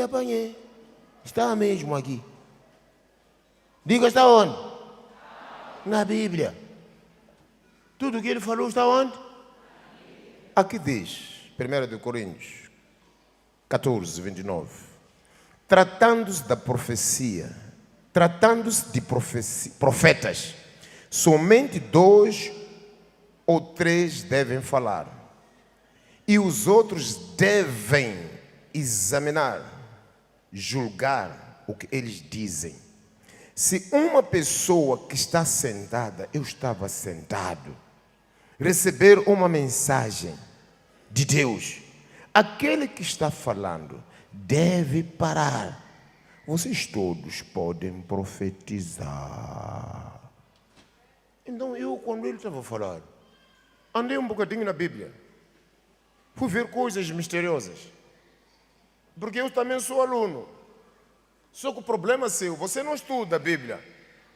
Apanhei. Está mesmo aqui. Diga, está onde? Na Bíblia. Tudo o que ele falou está onde? Aqui diz, 1 Coríntios 14, 29. Tratando-se da profecia, tratando-se de profetas, somente 2 ou 3 devem falar. E os outros devem examinar, julgar o que eles dizem. Se uma pessoa que está sentada, eu estava sentado, receber uma mensagem de Deus, aquele que está falando deve parar. Vocês todos podem profetizar. Então eu, quando ele estava a falar, andei um bocadinho na Bíblia, fui ver coisas misteriosas, porque eu também sou aluno. Só que o problema é seu, você não estuda a Bíblia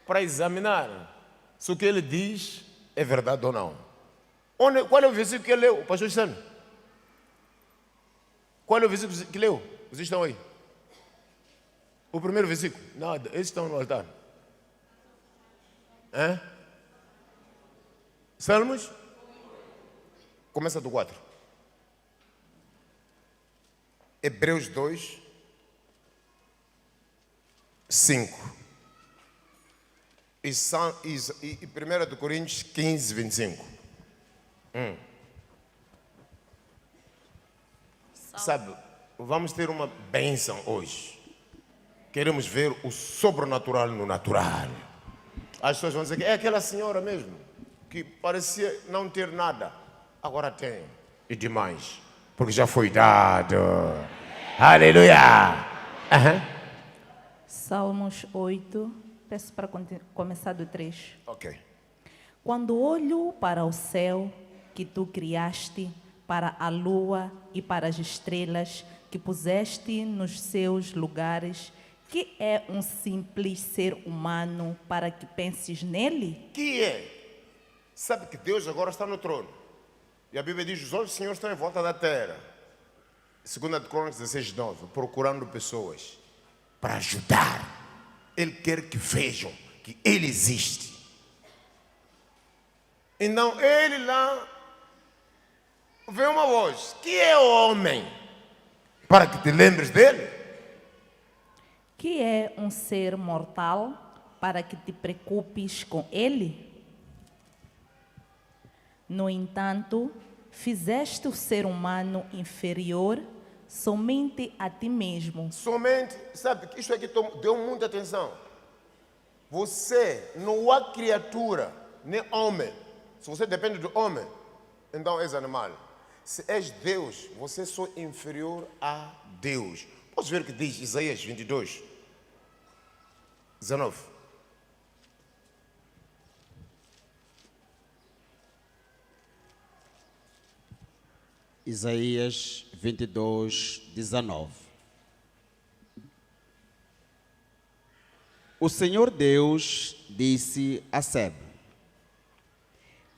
para examinar se o que ele diz é verdade ou não. Qual é o versículo que ele leu, pastor Sano? Qual é o versículo que leu? Vocês estão aí? O primeiro versículo? Nada, eles estão no altar. Salmos? Começa do 4. Hebreus 2, 5. E 1 Coríntios 15, 25. Sabe, vamos ter uma bênção hoje. Queremos ver o sobrenatural no natural. As pessoas vão dizer que é aquela senhora mesmo, que parecia não ter nada, agora tem, e demais, porque já foi dado. Aleluia! Salmos 8, peço para começar do 3. Ok. Quando olho para o céu que tu criaste, para a lua e para as estrelas que puseste nos seus lugares, que é um simples ser humano para que penses nele? Que é? Sabe que Deus agora está no trono. E a Bíblia diz, os olhos do Senhor estão em volta da terra. 2 Crônicas 16, 9, procurando pessoas para ajudar. Ele quer que vejam que Ele existe. Então Ele lá vê uma voz. Que é o homem? Para que te lembres dele. Que é um ser mortal para que te preocupes com ele? No entanto, fizeste o ser humano inferior somente a ti mesmo. Somente, sabe, isso aqui deu muita atenção. Você não há criatura, nem homem. Se você depende do homem, então és animal. Se és Deus, você é só inferior a Deus. Podes ver o que diz Isaías 22, 19. Isaías 22, 19. O Senhor Deus disse a Sebe: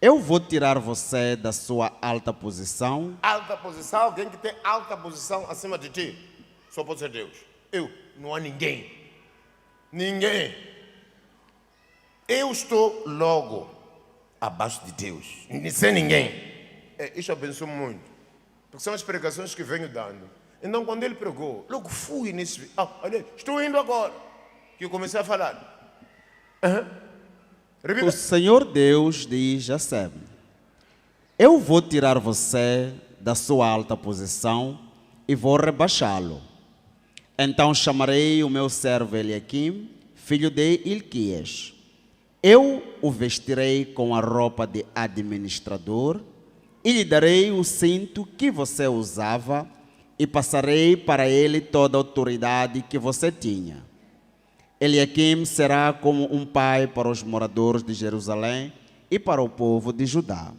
eu vou tirar você da sua alta posição. Alta posição, alguém que tem alta posição acima de ti, só pode ser Deus. Não há ninguém. Ninguém. Eu estou logo abaixo de Deus, sem ninguém. Isso abençoa muito. Porque são as pregações que venho dando. Então, quando ele pregou, logo fui nesse... olha, estou indo agora. Que eu comecei a falar. O Senhor Deus diz a Sebe: eu vou tirar você da sua alta posição e vou rebaixá-lo. Então chamarei o meu servo Eliaquim, filho de Ilquias. Eu o vestirei com a roupa de administrador e lhe darei o cinto que você usava e passarei para ele toda a autoridade que você tinha. Eliaquim será como um pai para os moradores de Jerusalém e para o povo de Judá.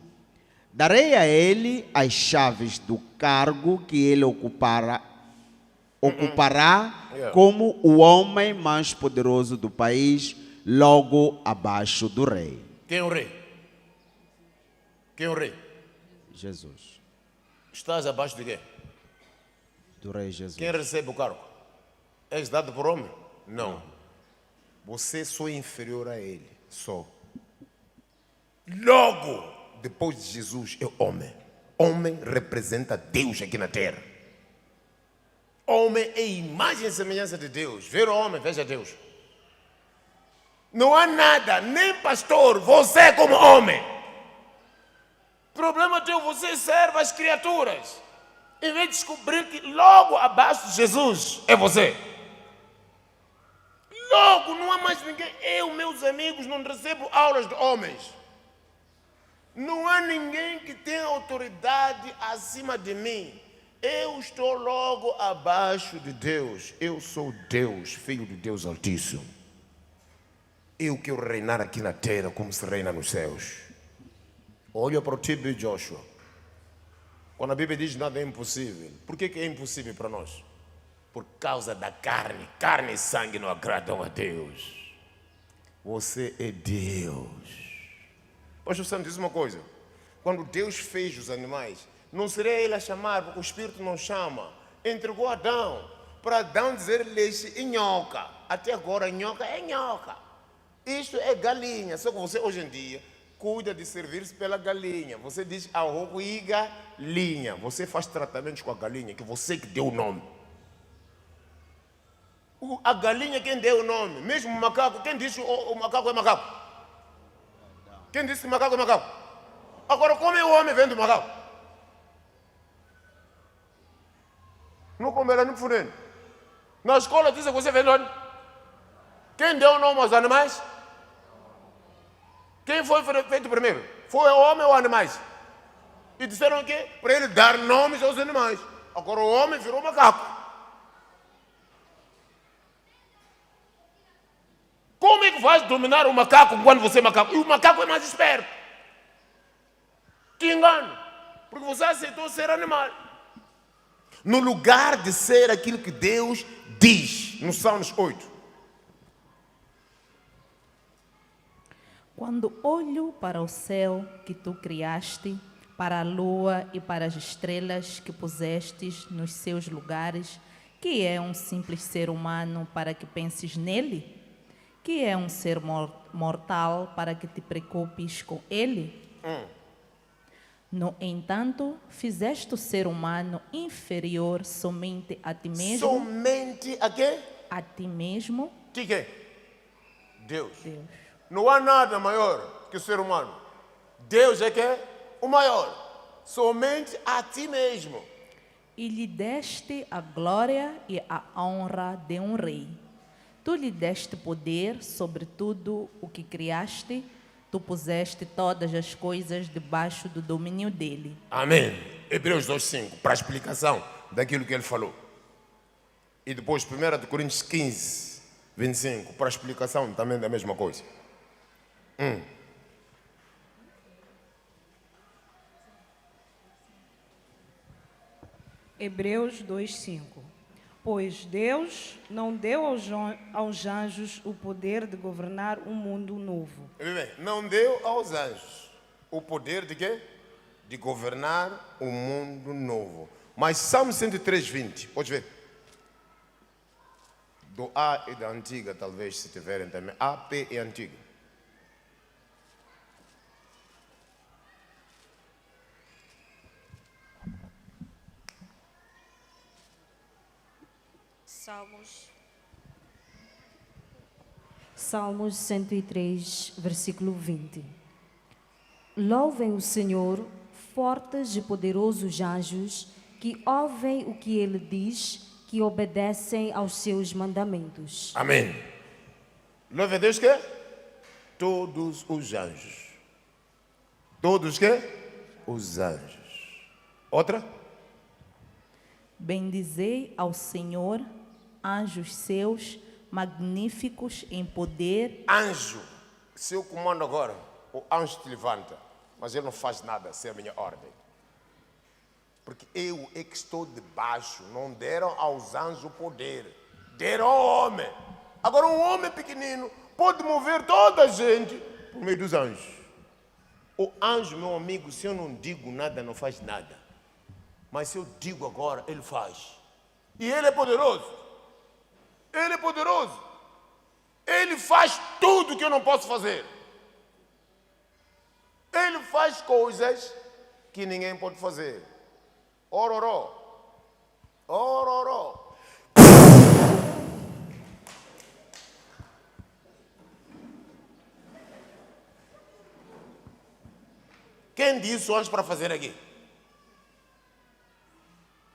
Darei a ele as chaves do cargo que ele ocupará como o homem mais poderoso do país, logo abaixo do rei. Quem é o rei? Quem é o rei? Jesus. Estás abaixo de quem? Do rei Jesus. Quem recebe o cargo? És dado por homem? Não. Você só é inferior a ele. Só. Logo, depois de Jesus, é homem. Homem representa Deus aqui na terra. Homem é imagem e semelhança de Deus. Ver o homem, veja Deus. Não há nada, nem pastor, você como homem. Problema teu, você serve as criaturas. Em vez de descobrir que logo abaixo de Jesus é você. Logo, não há mais ninguém. Eu, meus amigos, não recebo aulas de homens. Não há ninguém que tenha autoridade acima de mim. Eu estou logo abaixo de Deus. Eu sou Deus, filho de Deus Altíssimo. Eu quero reinar aqui na terra como se reina nos céus. Olha para o tipo de Joshua. Quando a Bíblia diz nada é impossível, por que é impossível para nós? Por causa da carne. Carne e sangue não agradam a Deus. Você é Deus. Pastor Santo diz uma coisa. Quando Deus fez os animais, não seria ele a chamar, porque o Espírito não chama. Entregou a Adão, para Adão dizer leite e nhoca. Até agora, nhoca é nhoca. Isto é galinha. Só que você, hoje em dia, cuida de servir-se pela galinha. Você diz arrogo e galinha. Você faz tratamentos com a galinha, que você que deu o nome. A galinha quem deu o nome. Mesmo o macaco, quem disse o macaco é macaco? Quem disse que macaco é macaco? Agora, como é o homem vem do macaco? Não comerá nem furendo. Na escola dizem que você vem de onde? Quem deu o nome aos animais? Quem foi feito primeiro? Foi o homem ou animais? E disseram que para ele dar nomes aos animais. Agora o homem virou macaco. Como é que vai dominar o macaco quando você é macaco? E o macaco é mais esperto. Te engano. Porque você aceitou ser animal. No lugar de ser aquilo que Deus diz no Salmos 8. Quando olho para o céu que tu criaste, para a lua e para as estrelas que pusestes nos seus lugares, que é um simples ser humano para que penses nele? Que é um ser mortal para que te preocupes com ele? No entanto, fizeste o ser humano inferior somente a ti mesmo. Somente a quê? A ti mesmo. Que é? Deus. Deus. Não há nada maior que o ser humano. Deus é que é o maior. Somente a ti mesmo. E lhe deste a glória e a honra de um rei. Tu lhe deste poder sobre tudo o que criaste. Tu puseste todas as coisas debaixo do domínio dele. Amém. Hebreus 2:5, para a explicação daquilo que ele falou. E depois 1 Coríntios 15:25, para a explicação também da mesma coisa. Hebreus 2:5. Pois Deus não deu aos anjos o poder de governar um mundo novo. Não deu aos anjos o poder de quê? De governar um mundo novo. Mas Salmo 103:20, pode ver. Do A e da antiga, talvez, se tiverem também. A, P e antiga. Salmos 103, versículo 20. Louvem o Senhor, fortes e poderosos anjos, que ouvem o que Ele diz, que obedecem aos seus mandamentos. Amém. Louve a Deus que? Todos os anjos. Todos que? Os anjos. Outra? Bendizei ao Senhor, anjos seus, magníficos em poder. Anjo, se eu comando agora, o anjo te levanta, mas ele não faz nada sem a minha ordem. Porque eu é que estou debaixo, não deram aos anjos o poder, deram ao homem. Agora um homem pequenino pode mover toda a gente por meio dos anjos. O anjo, meu amigo, se eu não digo nada, não faz nada. Mas se eu digo agora, ele faz. E ele é poderoso. Ele é poderoso. Ele faz tudo que eu não posso fazer. Ele faz coisas que ninguém pode fazer. Ororó. Ororó. Quem disse o anjo para fazer aqui?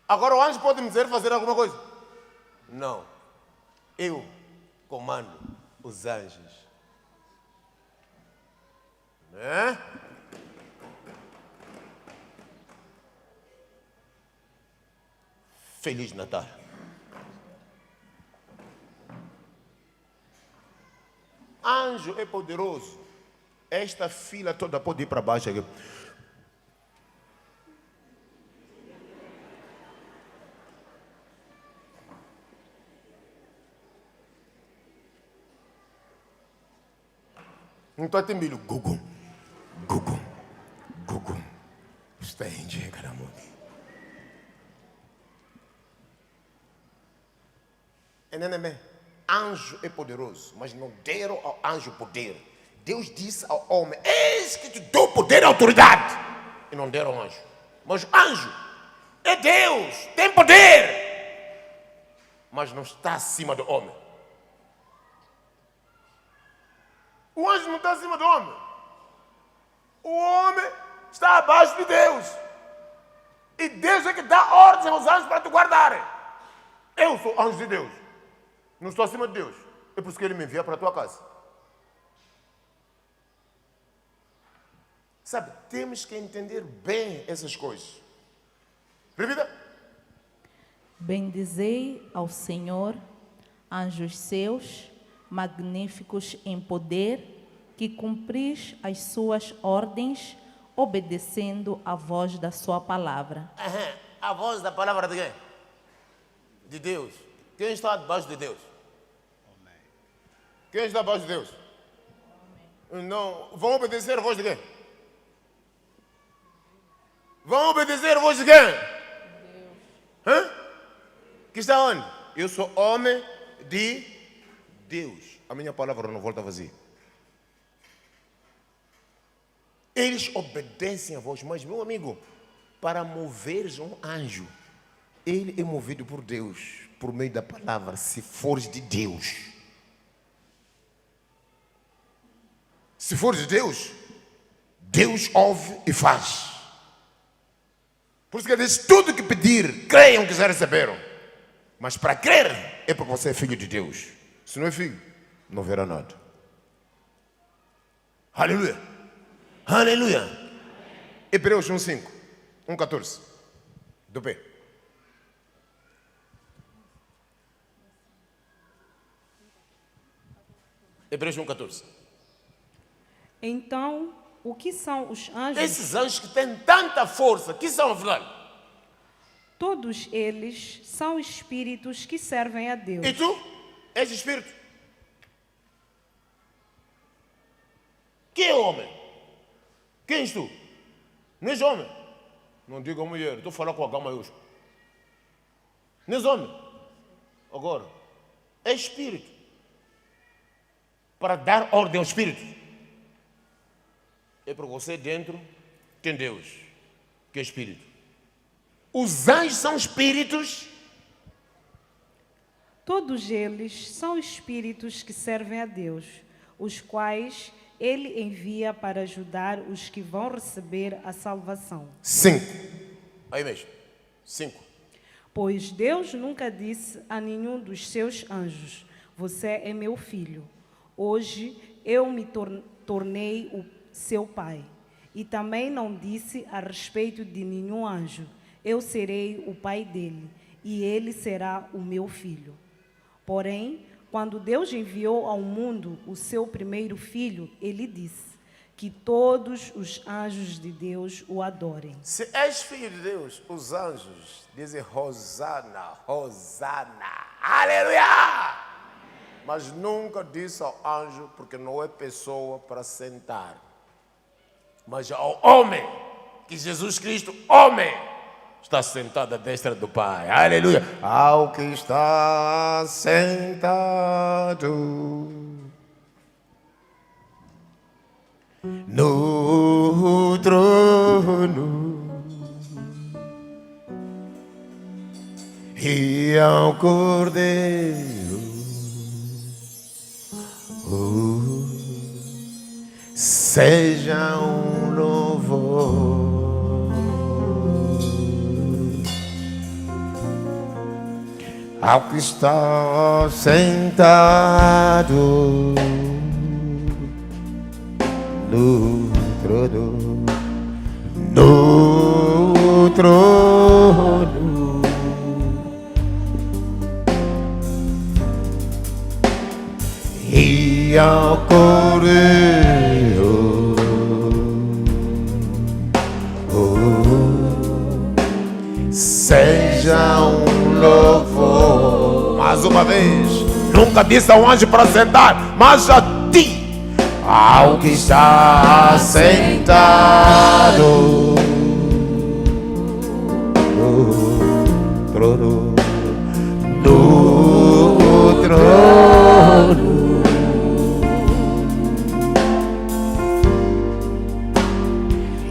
Agora o anjo pode me dizer fazer alguma coisa? Não. Eu comando os anjos. Né? Feliz Natal. Anjo é poderoso. Esta fila toda pode ir para baixo aqui. Então tem milho. Gugum. Gugum. Gugum. Estende, caramba. Anjo é poderoso, mas não deram ao anjo poder. Deus disse ao homem: eis que te dou poder e autoridade. E não deram ao anjo. Mas o anjo é Deus, tem poder, mas não está acima do homem. O anjo não está acima do homem. O homem está abaixo de Deus. E Deus é que dá ordem aos anjos para te guardarem. Eu sou anjo de Deus. Não estou acima de Deus. É por isso que Ele me envia para a tua casa. Sabe, temos que entender bem essas coisas. Repita. Bendizei ao Senhor, anjos seus, magníficos em poder, que cumpris as suas ordens, obedecendo à voz da sua palavra. A voz da palavra de quem? De Deus. Quem está debaixo de Deus? Quem está debaixo de Deus? Não, vão obedecer a voz de quem? Vão obedecer a voz de quem? Deus. Hã? Que está onde? Eu sou homem de Deus. A minha palavra não volta vazia. Eles obedecem a voz, mas meu amigo, para moveres um anjo, ele é movido por Deus, por meio da palavra, se fores de Deus. Se fores de Deus, Deus ouve e faz. Por isso que ele diz, tudo que pedir, creiam que já receberam. Mas para crer, é porque você é filho de Deus. Se não é filho, não verá nada. Aleluia. Aleluia. Hebreus 1:5, 1:14. Do pé. Hebreus 1:14. Então, o que são os anjos? Esses anjos que têm tanta força, que são afinal? Todos eles são espíritos que servem a Deus. E tu? És espírito? Quem é homem? Quem és tu? Não és homem? Não diga mulher, estou a falar com H maiúsculo. Não és homem? Agora, é espírito. Para dar ordem ao espírito. É para você dentro tem Deus, que é espírito. Os anjos são espíritos. Todos eles são espíritos que servem a Deus, os quais Ele envia para ajudar os que vão receber a salvação. 5. Aí mesmo. 5. Pois Deus nunca disse a nenhum dos seus anjos: você é meu filho. Hoje eu me tornei o seu pai. E também não disse a respeito de nenhum anjo: eu serei o pai dele, e ele será o meu filho. Porém, quando Deus enviou ao mundo o seu primeiro filho, ele disse que todos os anjos de Deus o adorem. Se és filho de Deus, os anjos dizem Hosana, Hosana, aleluia! Mas nunca disse ao anjo, porque não é pessoa para sentar. Mas ao homem, que Jesus Cristo, homem, está sentado à destra do Pai. Aleluia. Ao que está sentado no trono e ao Cordeiro, seja um louvor. Ao que está sentado no trono, e ao Cordeiro, seja um louvor. Mais uma vez, nunca disse ao anjo para sentar, mas a ti, ao que está sentado no trono,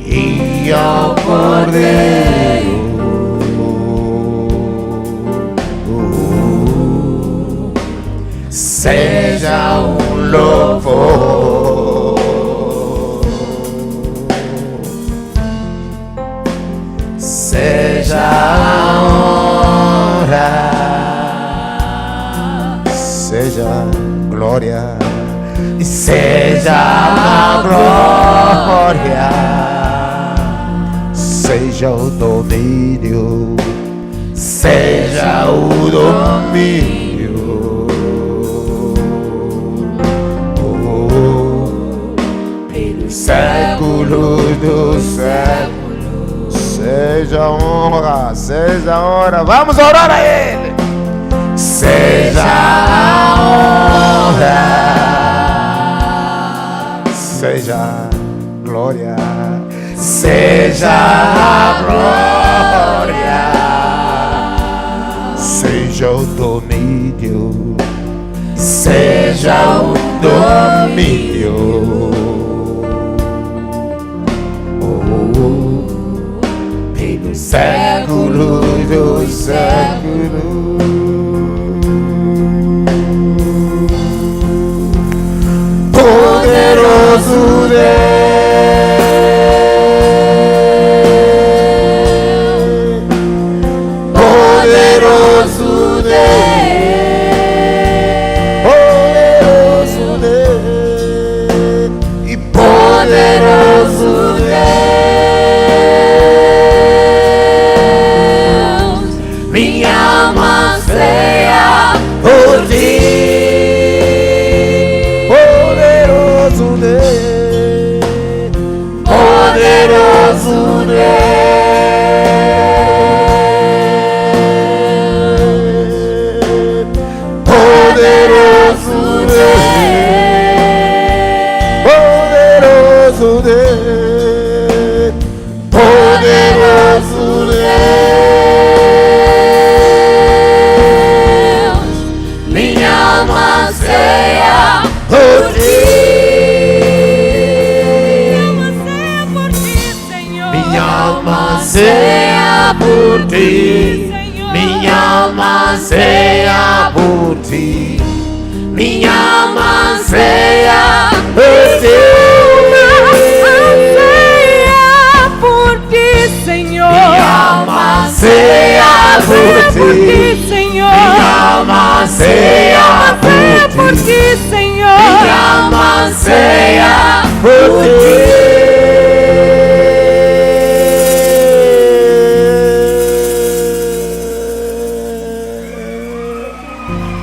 e ao Cordeiro, seja um louvor. Seja a honra, seja a glória, seja a glória, seja o domínio, seja o domínio. Séculos dos séculos, seja honra, seja honra. Vamos orar a Ele. Seja a honra, seja glória, seja a glória, seja o domínio, seja o domínio. Pelos séculos dos séculos. Poderoso Deus, poderoso Deus, poderoso Deus e poderoso Deus, minha alma anseia por ti. Poderoso Deus, poderoso Deus, poderoso Deus, poderoso Deus, minha alma anseia por ti. Minha alma anseia por ti, minha alma anseia por ti, minha alma anseia por ti, Por ti, Senhor. minha alma anseia por ti, Senhor. minha alma anseia Por ti, Senhor. minha alma anseia por ti.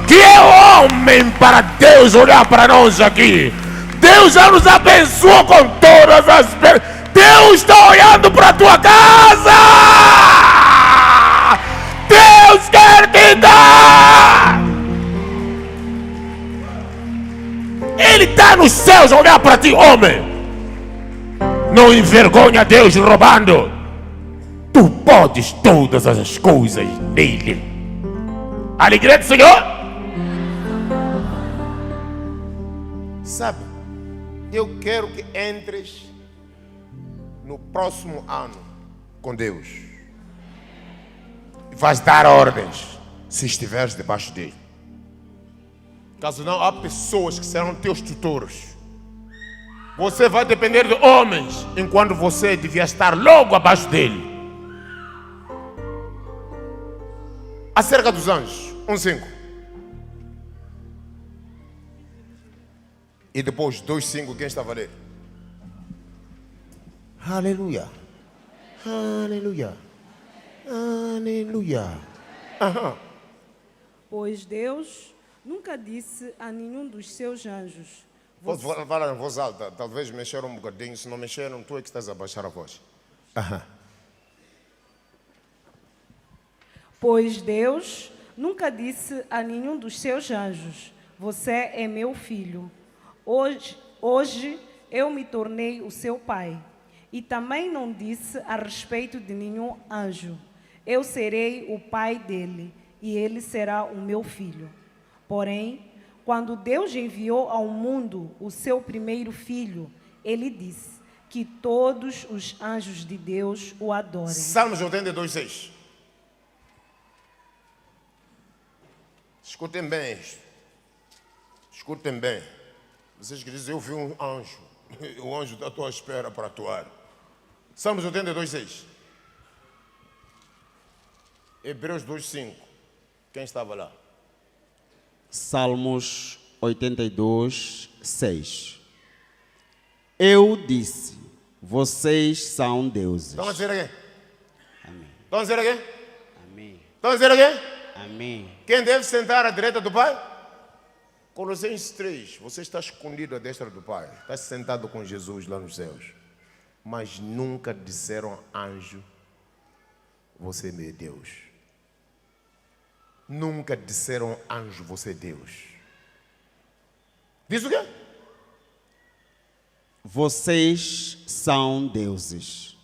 Que é homem para Deus olhar para nós aqui? Deus já nos abençoou com todas as bênçãos. Deus está olhando para a tua casa. Deus quer te dar. Ele está nos céus a olhar para ti, homem. Não envergonha Deus roubando. Tu podes todas as coisas nele. A alegria do Senhor. Sabe, eu quero que entres no próximo ano com Deus. E vais dar ordens se estiveres debaixo dele. Caso não, há pessoas que serão teus tutores. Você vai depender de homens, enquanto você devia estar logo abaixo dele. Acerca dos anjos, 1:5. E depois 2:5, quem estava a ler? Aleluia. Aleluia. Aleluia. Aham. Pois Deus nunca disse a nenhum dos seus anjos: Posso falar em voz alta? Talvez mexeram um bocadinho. Se não mexeram, tu é que estás a baixar a voz. Aham. Pois Deus nunca disse a nenhum dos seus anjos: você é meu filho. Hoje eu me tornei o seu pai. E também não disse a respeito de nenhum anjo: eu serei o pai dele e ele será o meu filho. Porém, quando Deus enviou ao mundo o seu primeiro filho, ele disse que todos os anjos de Deus o adorem. Salmos 82:6. Escutem bem. Escutem bem. Vocês que dizem, eu vi um anjo. O anjo está à tua espera para atuar. Salmos 82:6. Hebreus 2:5. Quem estava lá? Salmos 82, 6. Eu disse, vocês são deuses. Estão a dizer aqui? Amém. Estão a dizer aqui? Amém. Estão a dizer aqui? Amém. Quem deve sentar à direita do Pai? Colossenses 3. Você está escondido à destra do Pai. Está sentado com Jesus lá nos céus. Mas nunca disseram anjo, você é meu Deus. Nunca disseram anjo, você é Deus. Diz o quê? Vocês são deuses.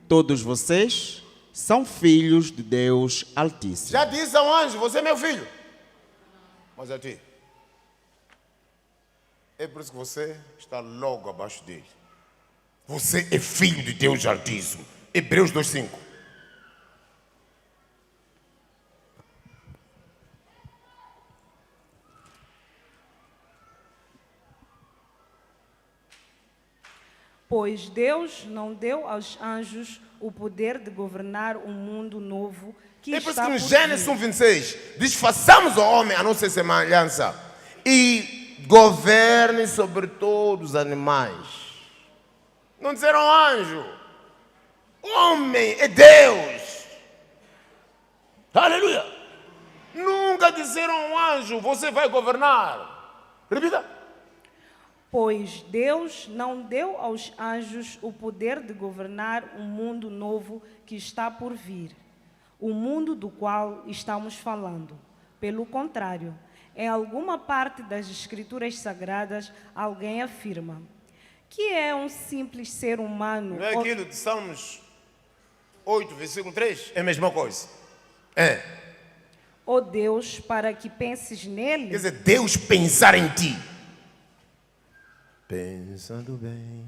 Todos vocês são filhos de Deus Altíssimo. Já disse ao anjo, você é meu filho. Mas a ti. É por isso que você está logo abaixo dele. Você é filho de Deus Altíssimo. Hebreus 2:5. Pois Deus não deu aos anjos o poder de governar um mundo novo que É por isso está que no por Gênesis vir. 1:26 diz, façamos ao homem a nossa semelhança e governe sobre todos os animais. Não disseram anjo. Homem é Deus. Aleluia. Nunca disseram anjo, você vai governar. Repita. Pois Deus não deu aos anjos o poder de governar um mundo novo que está por vir, o mundo do qual estamos falando. Pelo contrário, em alguma parte das Escrituras Sagradas, alguém afirma que é um simples ser humano. Não é aquilo de Salmos 8, versículo 3? É a mesma coisa. É. Ó Deus, para que penses nele. Quer dizer, Deus pensar em ti. Pensando bem,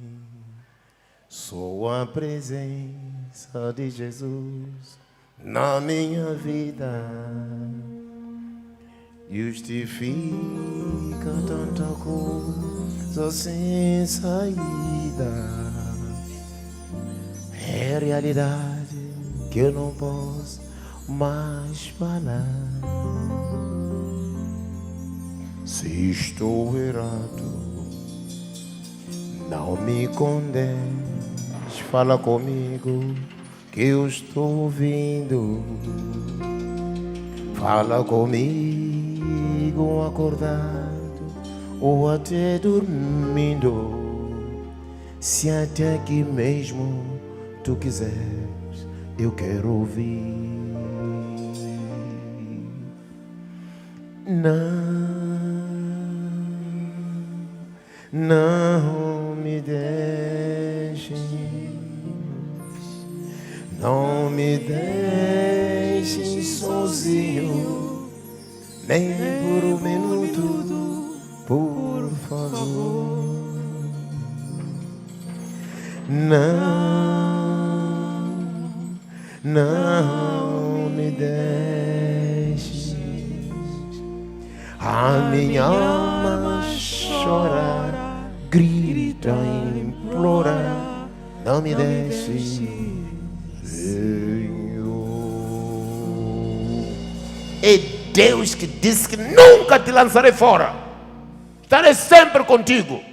sou a presença de Jesus na minha vida. Justifica tanta coisa sem saída. É realidade que eu não posso mais falar. Se estou errado, não me condenes, fala comigo que eu estou ouvindo. Fala comigo acordado ou até dormindo. Se até aqui mesmo tu quiseres, eu quero ouvir. Não me deixes, não me deixe sozinho, nem por um minuto, por favor. Não me deixes a minha alma chorar, grita, implora, não me deixes, Senhor. É Deus que disse que nunca te lançarei fora, estarei sempre contigo.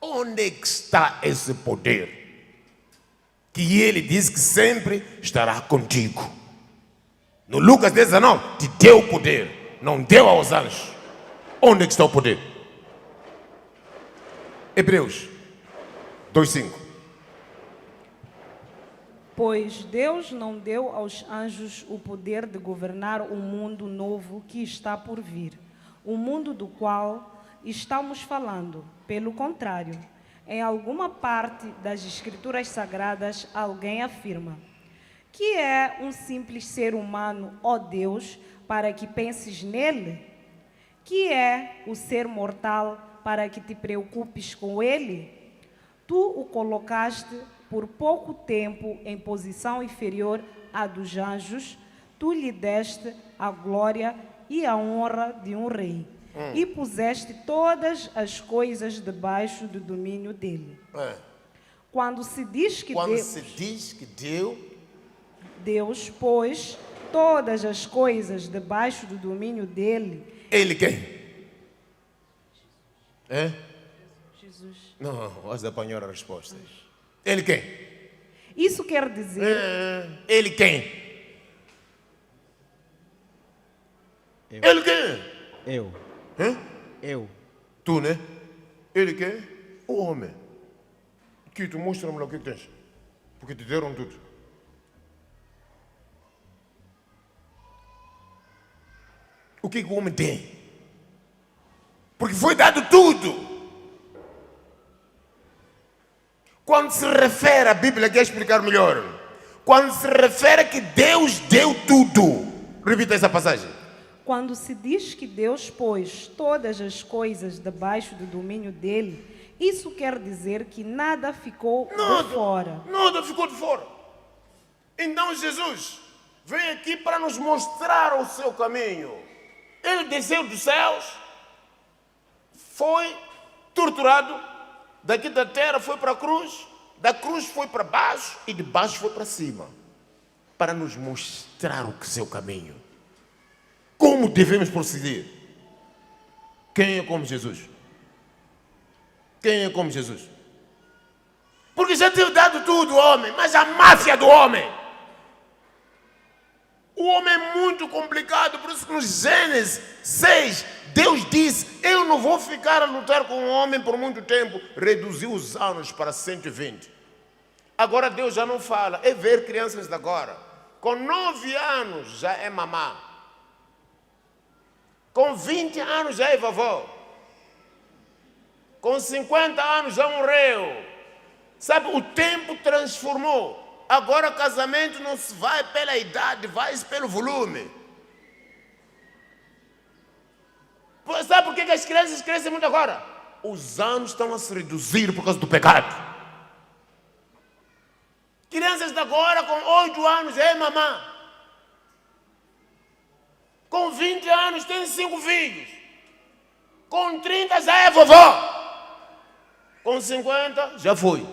Onde é que está esse poder? Que ele diz que sempre estará contigo. No Lucas 19, te deu o poder, não deu aos anjos. Onde é que está o poder? Hebreus 2:5. Pois Deus não deu aos anjos o poder de governar o mundo novo que está por vir, o mundo do qual estamos falando. Pelo contrário, em alguma parte das Escrituras Sagradas, alguém afirma: que é um simples ser humano, ó Deus, para que penses nele? Que é o ser mortal para que te preocupes com ele? Tu o colocaste por pouco tempo em posição inferior à dos anjos, tu lhe deste a glória e a honra de um rei. E puseste todas as coisas debaixo do domínio dele. Quando se diz que Deus pôs todas as coisas debaixo do domínio dele. Ele quem? Jesus. Não, hoje apanhou as respostas. Ele quem? Isso quer dizer. Ele quem? Ele quem? Eu. Eu. Tu, né? Ele quem? O homem. Que tu mostra-me lá o que tens. Porque te deram tudo. O que o homem tem? Porque foi dado tudo. Quando se refere, a Bíblia quer explicar melhor. Quando se refere que Deus deu tudo. Repita essa passagem. Quando se diz que Deus pôs todas as coisas debaixo do domínio dele, isso quer dizer que nada ficou de fora. Nada ficou de fora. Então Jesus vem aqui para nos mostrar o seu caminho. Ele desceu dos céus, foi torturado, daqui da terra foi para a cruz, da cruz foi para baixo e de baixo foi para cima, para nos mostrar o seu caminho. Como devemos proceder? Quem é como Jesus? Quem é como Jesus? Porque já tem dado tudo, homem, mas a máfia do homem. O homem é muito complicado, por isso que no Gênesis 6, Deus disse: eu não vou ficar a lutar com o homem por muito tempo. Reduziu os anos para 120. Agora Deus já não fala, é ver crianças de agora. Com 9 anos já é mamá. Com 20 anos já é vovó. Com 50 anos já morreu. Sabe, o tempo transformou. Agora casamento não se vai pela idade, vai-se pelo volume. Sabe por que as crianças crescem muito agora? Os anos estão a se reduzir por causa do pecado. Crianças de agora com 8 anos já é mamã. Com 20 anos tem 5 filhos. Com 30 já é vovó. Com 50 já foi.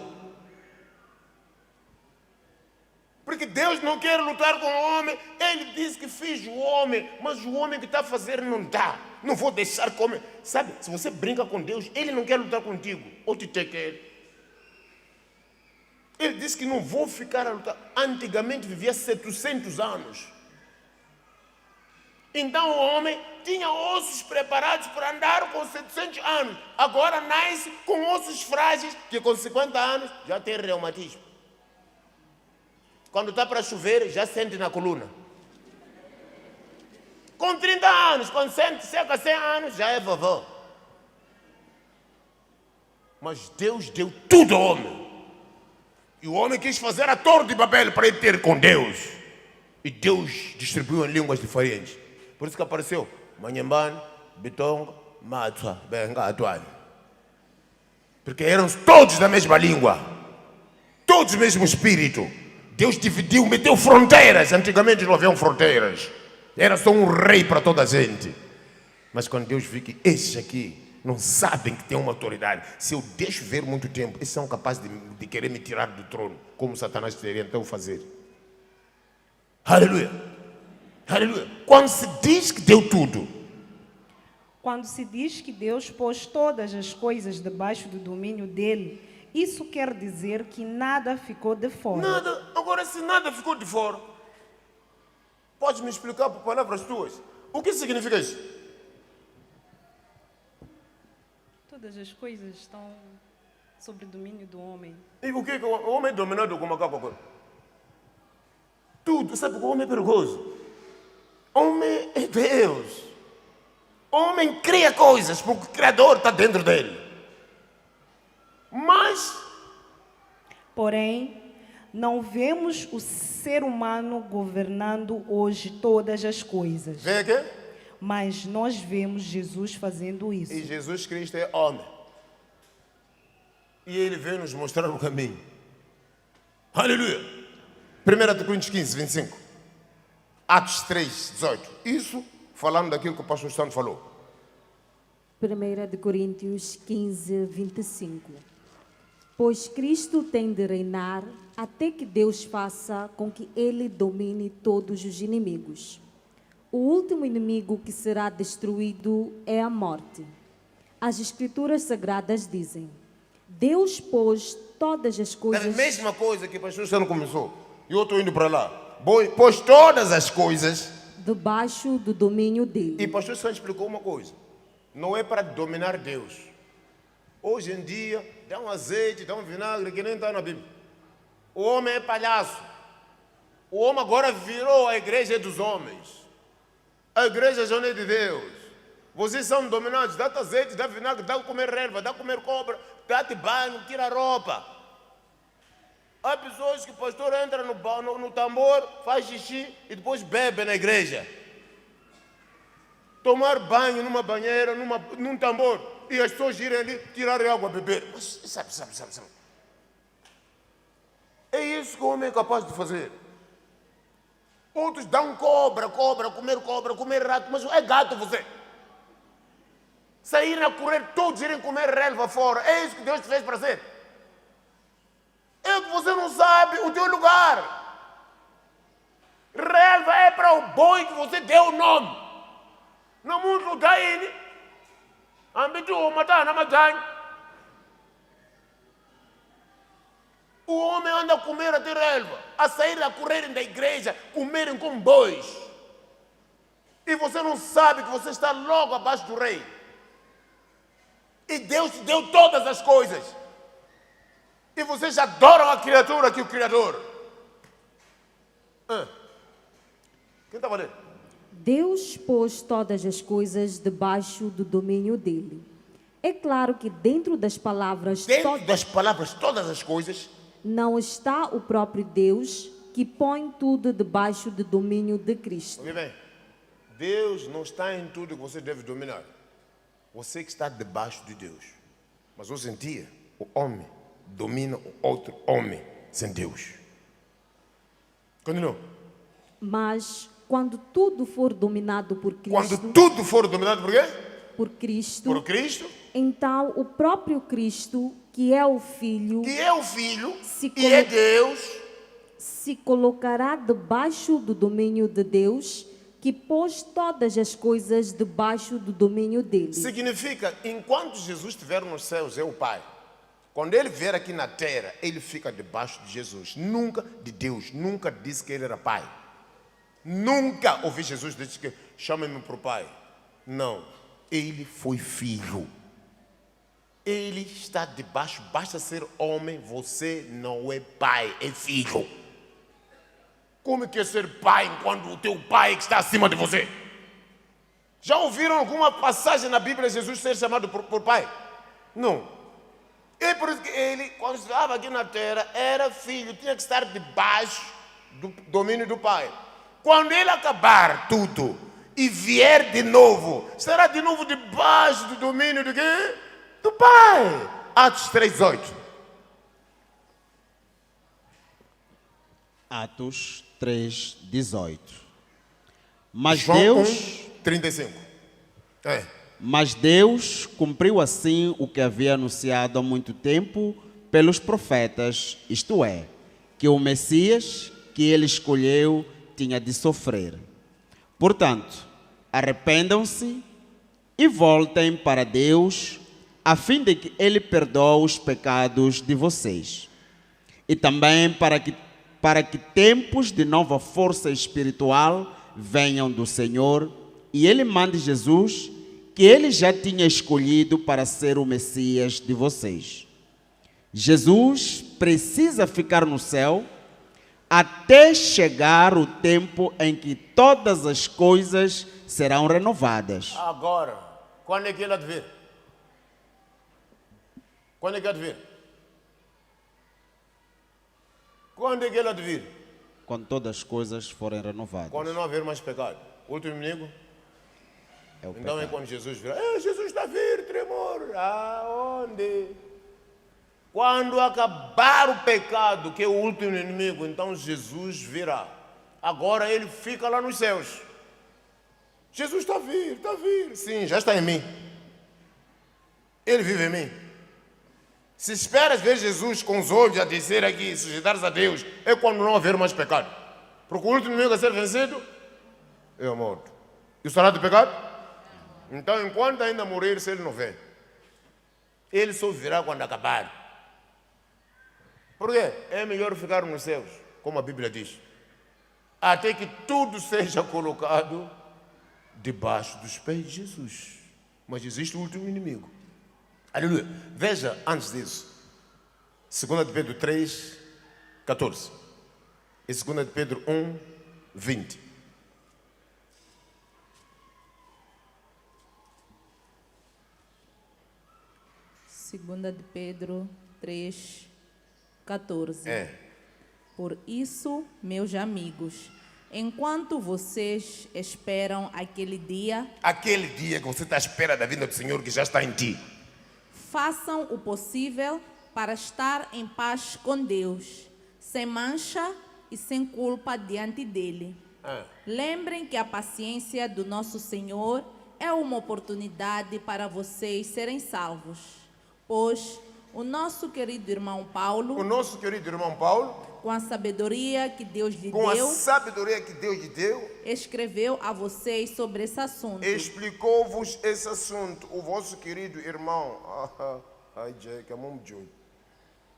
Porque Deus não quer lutar com o homem. Ele diz que fez o homem, mas o homem que está a fazer não dá. Não vou deixar comer. Sabe, se você brinca com Deus, Ele não quer lutar contigo. Ou te quer. Ele disse que não vou ficar a lutar. Antigamente vivia 700 anos. Então o homem tinha ossos preparados para andar com 700 anos. Agora nasce com ossos frágeis, que com 50 anos já tem reumatismo. Quando está para chover, já sente na coluna. Com 30 anos, quando chega 100 anos, já é vovó. Mas Deus deu tudo ao homem. E E o homem quis fazer a torre de Babel para ele ter com Deus. E Deus distribuiu em línguas diferentes. Por isso que apareceu Manhambane, Bitonga, Matua, Benga, Atuane. Porque eram todos da mesma língua. Todos do mesmo espírito. Deus dividiu, meteu fronteiras. Antigamente não haviam fronteiras. Era só um rei para toda a gente. Mas quando Deus viu que esses aqui não sabem que tem uma autoridade, se eu deixo ver muito tempo, eles são capazes de querer me tirar do trono, como Satanás teria então fazer. Aleluia. Aleluia. Quando se diz que deu tudo, Quando se diz que Deus pôs todas as coisas debaixo do domínio dele, isso quer dizer que nada ficou de fora. nada. Agora, se nada ficou de fora, pode me explicar por palavras tuas? O que significa isso? Todas as coisas estão sob o domínio do homem. E o que o homem é dominado com macaco agora? Tudo. Sabe que o homem é perigoso? Homem é Deus. Homem cria coisas porque o Criador está dentro dele. Mas Porém, não vemos o ser humano governando hoje todas as coisas. vê que Mas nós vemos Jesus fazendo isso. e Jesus Cristo é homem. E ele veio nos mostrar o caminho. Aleluia. 1 Coríntios 15, 25. Atos 3, 18. Isso falando daquilo que o pastor Santo falou. 1 de Coríntios 15, 25. Pois Cristo tem de reinar até que Deus faça com que ele domine todos os inimigos. O último inimigo que será destruído é a morte. As Escrituras Sagradas dizem: Deus pôs todas as É a coisas... mesma coisa que o pastor Santo começou. E eu estou indo para lá. Pois todas as coisas. debaixo do domínio dele. E o pastor Santo explicou uma coisa. Não é para dominar Deus. Hoje em dia, dá um azeite, dá um vinagre que nem está na Bíblia. O homem é palhaço. O homem agora virou a igreja dos homens. A igreja já não é de Deus. Vocês são dominados. Dá-te azeite, dá vinagre, dá comer relva, dá comer cobra, dá-te banho, tira a roupa. Há pessoas que o pastor entra no tambor, faz xixi e depois bebe na igreja. Tomar banho numa banheira, num tambor, e as pessoas irem ali tirar água, beber. Mas sabe. É isso que o homem é capaz de fazer. Outros dão cobra, comer rato, mas é gato você. Saírem a correr, todos irem comer relva fora. É isso que Deus te fez para ser. É que você não sabe o teu lugar. Relva é para o boi que você deu o nome. No mundo da ini, ambitu matar na matanha. O homem anda a comer até relva, a sair a correrem da igreja, comerem como bois. E você não sabe que você está logo abaixo do rei. E Deus te deu todas as coisas. E vocês adoram a criatura que o Criador. Quem está falando? Deus pôs todas as coisas debaixo do domínio dele. É claro que dentro das palavras Dentro das palavras, todas as coisas, não está o próprio Deus que põe tudo debaixo do domínio de Cristo. ouve bem, Deus não está em tudo que você deve dominar. Você que está debaixo de Deus. Mas hoje em dia, o homem domina o outro homem sem Deus. Continua. Mas quando tudo for dominado por Cristo, Quando tudo for dominado por quê? por Cristo, Por Cristo, então o próprio Cristo, que é o Filho, que é o Filho Se e é colo- Deus, se colocará debaixo do domínio de Deus, que pôs todas as coisas debaixo do domínio dele. significa, enquanto Jesus estiver nos céus, é o Pai. Quando ele vier aqui na terra, ele fica debaixo de Jesus, nunca de Deus, nunca disse que ele era Pai. Nunca ouvi Jesus dizer que chame-me para o Pai. Não, ele foi filho. Ele está debaixo, basta ser homem, você não é pai, é filho. Como que é ser pai enquanto o teu pai que está acima de você? Já ouviram alguma passagem na Bíblia Jesus ser chamado por pai? Não. É por isso que ele, quando estava aqui na terra, era filho, tinha que estar debaixo do domínio do Pai. Quando ele acabar tudo e vier de novo, estará de novo debaixo do domínio do quê? Do Pai. Atos 3:8. Atos 3:18. Mas João Deus, 1:35. mas Deus cumpriu assim o que havia anunciado há muito tempo pelos profetas, isto é, que o Messias que ele escolheu tinha de sofrer. Portanto, arrependam-se e voltem para Deus, a fim de que ele perdoe os pecados de vocês. E também para que tempos de nova força espiritual venham do Senhor e ele mande Jesus, que ele já tinha escolhido para ser o Messias de vocês. Jesus precisa ficar no céu até chegar o tempo em que todas as coisas serão renovadas. Agora, quando é que ele há de vir? Quando é que há de vir? Quando é que ele há de vir? Quando todas as coisas forem renovadas. Quando não haver mais pecado. O último inimigo? É o Então é pecado. quando Jesus virá. Jesus está a vir, tremor. Aonde? Quando acabar o pecado, que é o último inimigo, então Jesus virá. Agora ele fica lá nos céus. Jesus está a vir, está a vir. Sim, já está em mim. Ele vive em mim. Se esperas ver Jesus com os olhos a dizer aqui, sujeitares a Deus, é quando não haver mais pecado. Porque o último inimigo a ser vencido é a morte. E o salário do pecado? Então, enquanto ainda morrer, se ele não vem, ele só virá quando acabar. Por quê? É melhor ficar nos céus, como a Bíblia diz, até que tudo seja colocado debaixo dos pés de Jesus. Mas existe o último inimigo. Aleluia. Veja, antes disso, 2 de Pedro 3:14 e 2 de Pedro 1:20. Segunda de Pedro 3:14. Por isso, meus amigos, enquanto vocês esperam aquele dia, Aquele dia que você está à espera da vinda do Senhor que já está em ti. façam o possível para estar em paz com Deus, sem mancha e sem culpa diante dele. Lembrem que a paciência do nosso Senhor é uma oportunidade para vocês serem salvos, pois o nosso querido irmão O Paulo, nosso querido irmão Paulo, com a sabedoria que Deus lhe com a deu, sabedoria que Deus lhe deu, escreveu a vocês sobre esse assunto. explicou-vos esse assunto, o vosso querido irmão. Ai, Jack, amor de hoje.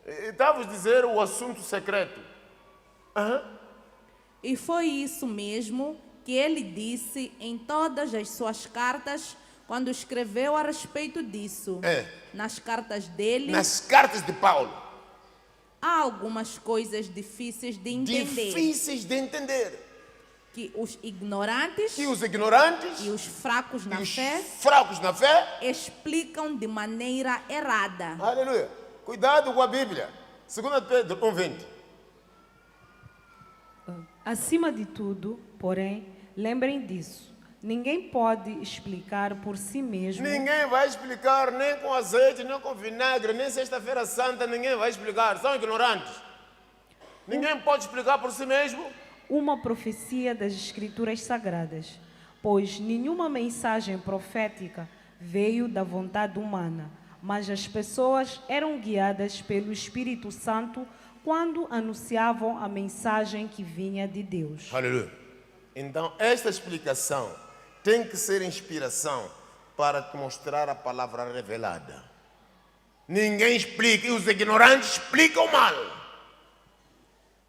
Estava a dizer o assunto secreto. E foi isso mesmo que ele disse em todas as suas cartas, quando escreveu a respeito disso. Nas cartas dele, Nas cartas de Paulo, há algumas coisas difíceis de entender, difíceis de entender, que os ignorantes que os ignorantes e os fracos na e os fé fracos na fé, explicam de maneira errada. aleluia, cuidado com a Bíblia. 2 Pedro 1:20. Acima de tudo, porém, lembrem disso. Ninguém pode explicar por si mesmo Ninguém vai explicar, nem com azeite, nem com vinagre, nem sexta-feira santa, ninguém vai explicar, são ignorantes. Ninguém pode explicar por si mesmo. uma profecia das Escrituras Sagradas, pois nenhuma mensagem profética veio da vontade humana, mas as pessoas eram guiadas pelo Espírito Santo quando anunciavam a mensagem que vinha de Deus. Aleluia. Então, esta explicação tem que ser inspiração para te mostrar a palavra revelada. Ninguém explica, e os ignorantes explicam mal.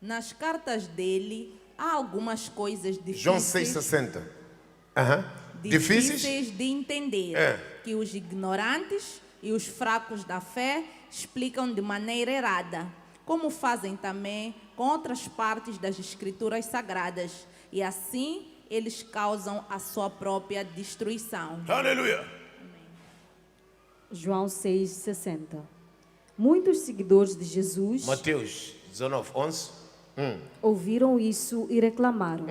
Nas cartas dele, há algumas coisas João difíceis, 6,60. Difíceis? difíceis de entender, que os ignorantes e os fracos da fé explicam de maneira errada, como fazem também com outras partes das Escrituras Sagradas, e assim eles causam a sua própria destruição. Aleluia. João 6,60. Muitos seguidores de Jesus Mateus 19, 11. ouviram isso e reclamaram.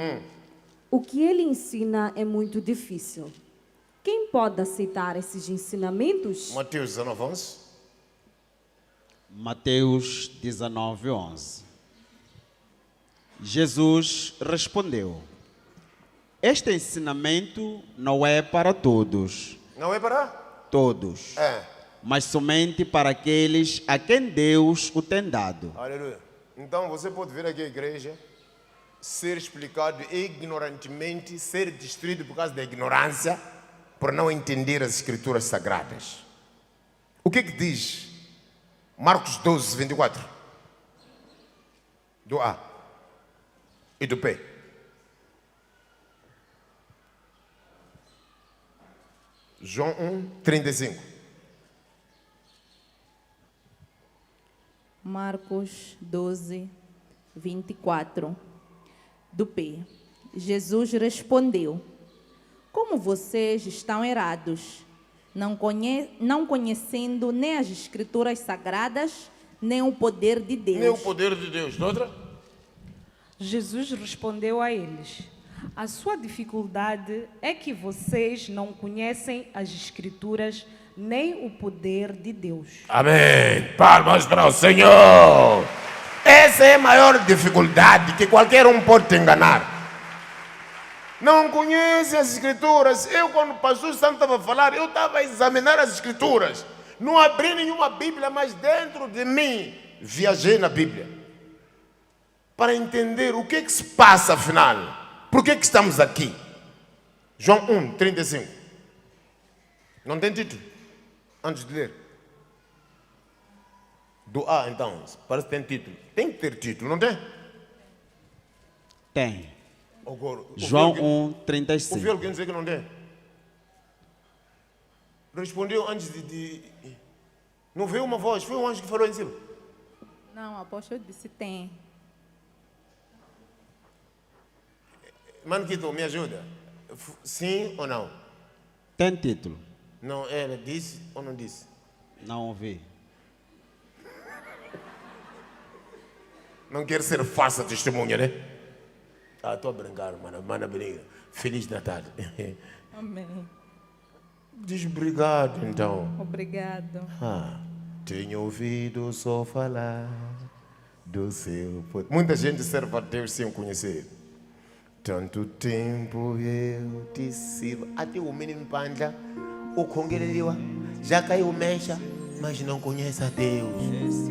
O que ele ensina é muito difícil. Quem pode aceitar esses ensinamentos? Mateus 19, 11. Mateus 19, 11. Jesus respondeu: este ensinamento não é para todos, Não é para? todos, mas somente para aqueles a quem Deus o tem dado. Aleluia. Então você pode vir aqui à igreja, ser explicado ignorantemente, ser destruído por causa da ignorância, por não entender as escrituras sagradas. O que diz Marcos 12, 24? Do A e do P. João 1, 35. Marcos 12, 24. Do P. Jesus respondeu: como vocês estão errados, não conhecendo nem as escrituras sagradas, nem o poder de Deus. Nem o poder de Deus. Outra? Jesus respondeu a eles: a sua dificuldade é que vocês não conhecem as Escrituras nem o poder de Deus. Amém. Palmas para o Senhor. Essa é a maior dificuldade, que qualquer um pode te enganar. Não conhece as escrituras. Eu, quando o pastor Santo estava a falar, eu estava a examinar as escrituras. Não abri nenhuma Bíblia, mas dentro de mim viajei na Bíblia para entender o que se passa afinal. Por que estamos aqui? João 1, 35. Não tem título? Antes de ler. Do A, então, parece que tem título. Tem que ter título, não tem? Tem. Agora, João ouviu 1, 35. ouviu alguém dizer que não tem? Respondeu antes de... Não veio uma voz, foi um anjo que falou em cima. Não, o apóstolo disse tem. Mano Quito, me ajuda. Sim ou não? Tem título? Não, ela disse ou não disse? Não ouvi. Não quer ser falsa testemunha, né? Ah, estou a brincar, mana brinca. Feliz Natal. Amém. Diz obrigado, então. Obrigado. Tenho ouvido só falar do seu poder. Muita gente serve a Deus sem o conhecer. Tanto tempo eu te sirvo. Até o menino panda, o congueleriwa, já caiu mecha, mas não conhece a Deus.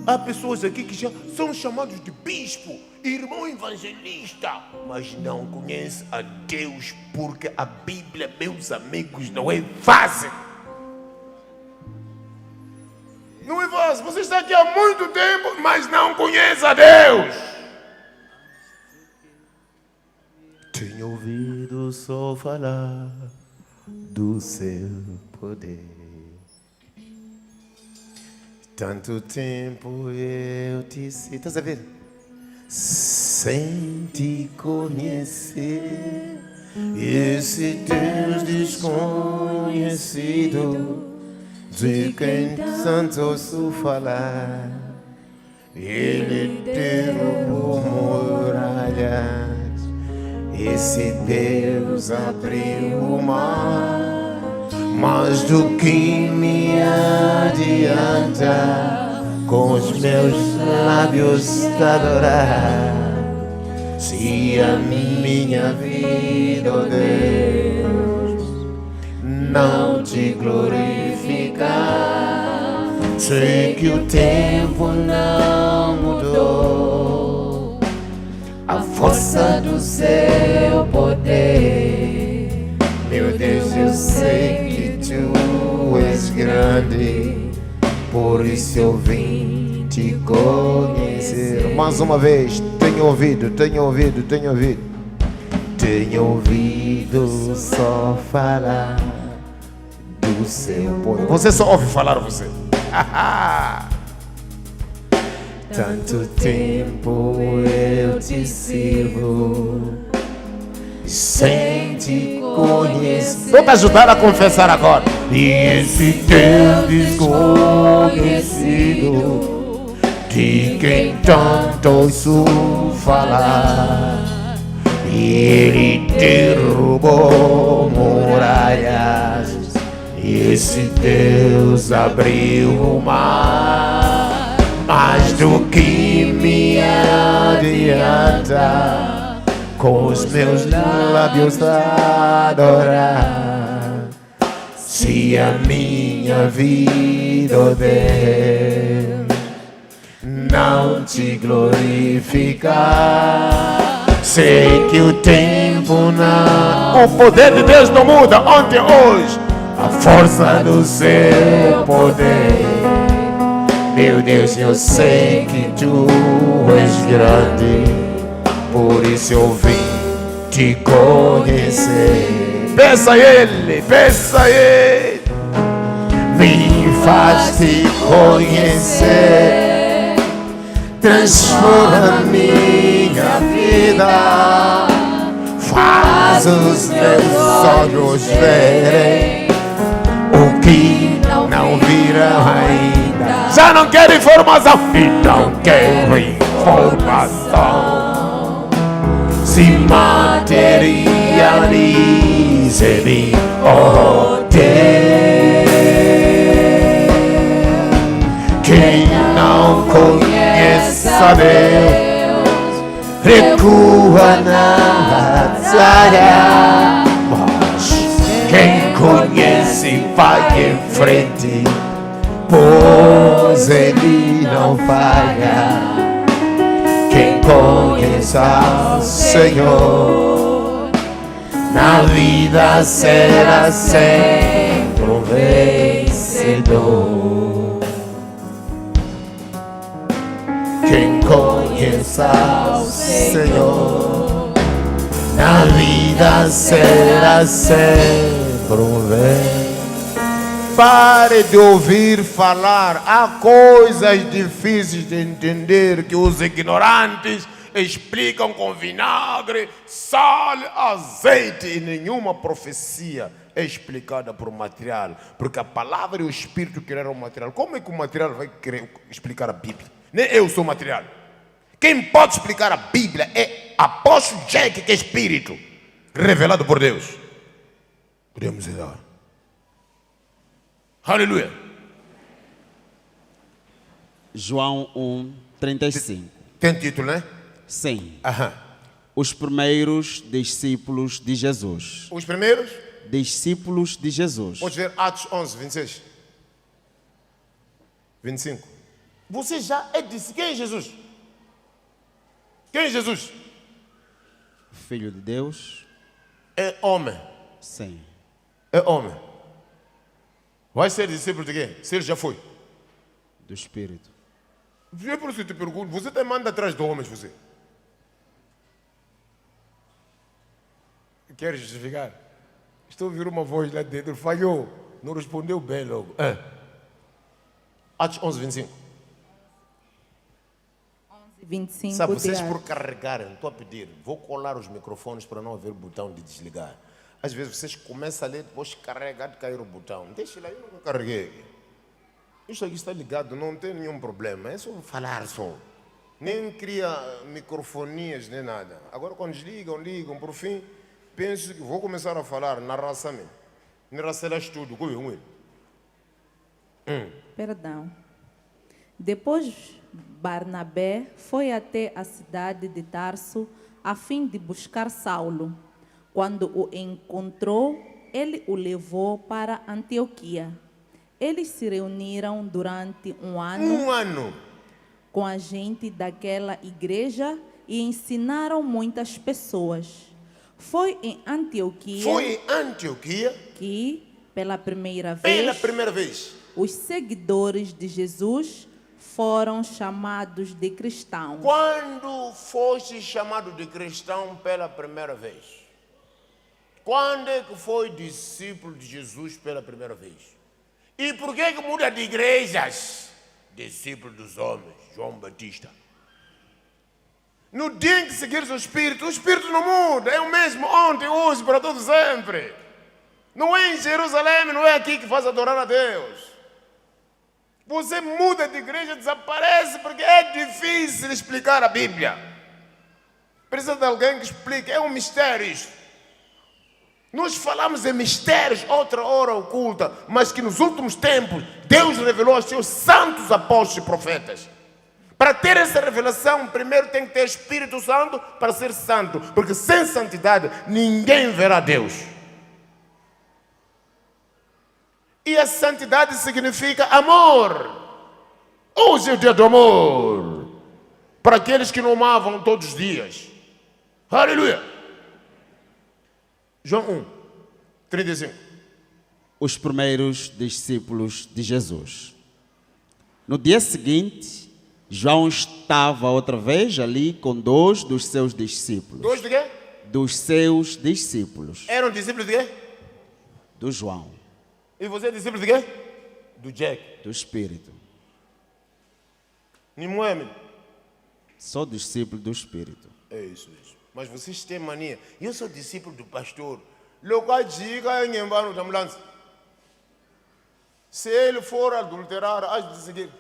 Há pessoas aqui que já são chamados de bispo, irmão evangelista, mas não conhecem a Deus, porque a Bíblia, meus amigos, não é fácil. Não é fácil. Você está aqui há muito tempo, mas não conhece a Deus. Tenho ouvido só falar do seu poder. Tanto tempo eu te sei. Estás a ver? Sem te conhecer, esse Deus desconhecido, de quem tanto ouço falar, ele derrubou muralhas. Esse Deus abriu o mar, mas do que me adianta com os meus lábios te adorar, se a minha vida, ó Deus, não te glorificar? Sei que o tempo não mudou a força do seu poder. Meu Deus, eu sei que tu és grande, por isso eu vim te conhecer. Mais uma vez, tenho ouvido, tenho ouvido, tenho ouvido. Tenho ouvido só falar do seu poder. Você só ouve falar, você. Tanto tempo eu te sirvo, sem te conhecer. Vou te ajudar a confessar agora. E esse Deus desconhecido, de quem tanto ouço falar, e ele derrubou muralhas, e esse Deus abriu o mar. Mais do que me adianta com os meus lábios adorar, se a minha vida, ó Deus, não te glorificar. Sei que o tempo não... O poder de Deus não muda ontem, hoje. A força do seu poder. Meu Deus, eu sei que tu és grande, por isso eu vim te conhecer. Peça a Ele, peça a Ele. Me faz te conhecer, transforma minha vida, faz os meus olhos verem o que não viram ainda. Já não quero informação, então quero informação. Se materialize em mim, ó Deus. Quem não conheça Deus, recua na batalha, mas quem conhece vai em frente, pois Ele não falha. Quem conheça o Senhor, na vida será sempre um vencedor. Quem conheça o Senhor, na vida será sempre um vencedor. Pare de ouvir falar. Há coisas difíceis de entender que os ignorantes explicam com vinagre, sal, azeite, e nenhuma profecia é explicada por material, porque a palavra e o Espírito criaram o material. Como é que o material vai querer explicar a Bíblia? Nem eu sou material. Quem pode explicar a Bíblia é apóstolo Jack, que é Espírito revelado por Deus. Podemos ir lá. Aleluia. João 1:35. Tem título, né? Sim. Aham. Os primeiros discípulos de Jesus. Os primeiros, Discípulos de Jesus. pode ver Atos 11, 26, 25. Você já é disse. Quem é Jesus? Quem é Jesus? Filho de Deus. É homem. Sim. É homem. Vai ser discípulo de quem? Se ele já foi. Do Espírito. É por isso que eu te pergunto. Você tem manda atrás de homens, você. Quer justificar? Estou a ouvir uma voz lá dentro. Falhou. Não respondeu bem logo. Atos 11, 25. 25 Sabe, vocês de por Atos. carregarem, estou a pedir, vou colar os microfones para não haver botão de desligar. Às vezes vocês começam a ler, depois carregar de cair o botão. Deixa lá, eu não carreguei. Isso aqui está ligado, não tem nenhum problema. É só falar só. Nem cria microfonias, nem nada. Agora quando ligam, por fim, penso que vou começar a falar na raça mesmo. Na raça é tudo, como é? Perdão. Depois, Barnabé foi até a cidade de Tarso a fim de buscar Saulo. Quando o encontrou, ele o levou para Antioquia. Eles se reuniram durante um ano com a gente daquela igreja e ensinaram muitas pessoas. Foi em Antioquia que, pela primeira vez, os seguidores de Jesus foram chamados de cristãos. Quando foste chamado de cristão pela primeira vez? Quando é que foi discípulo de Jesus pela primeira vez? E por que muda de igrejas? Discípulo dos homens, João Batista. No dia em que seguires o Espírito não muda. É o mesmo ontem, hoje, para todo sempre. Não é em Jerusalém, não é aqui que faz adorar a Deus. Você muda de igreja, desaparece, porque é difícil explicar a Bíblia. Precisa de alguém que explique. É um mistério isto. Nós falamos em mistérios, outra hora oculta, mas que nos últimos tempos Deus revelou aos seus santos apóstolos e profetas. Para ter essa revelação, primeiro tem que ter Espírito Santo para ser santo, porque sem santidade ninguém verá Deus. E a santidade significa amor. Hoje é o dia do amor. Para aqueles que não amavam todos os dias. Aleluia. João 1, 35. Os primeiros discípulos de Jesus. No dia seguinte, João estava outra vez ali com 2 dos seus discípulos. 2 de quê? Dos seus discípulos. Eram discípulos de quê? Do João. E você é discípulo de quê? Do Jack. Do Espírito. Nimoemi. Sou discípulo do Espírito. É isso. Mas vocês têm mania. Eu sou discípulo do pastor. Local diga em embalo da ambulância. Se ele for adulterar, hás de seguir.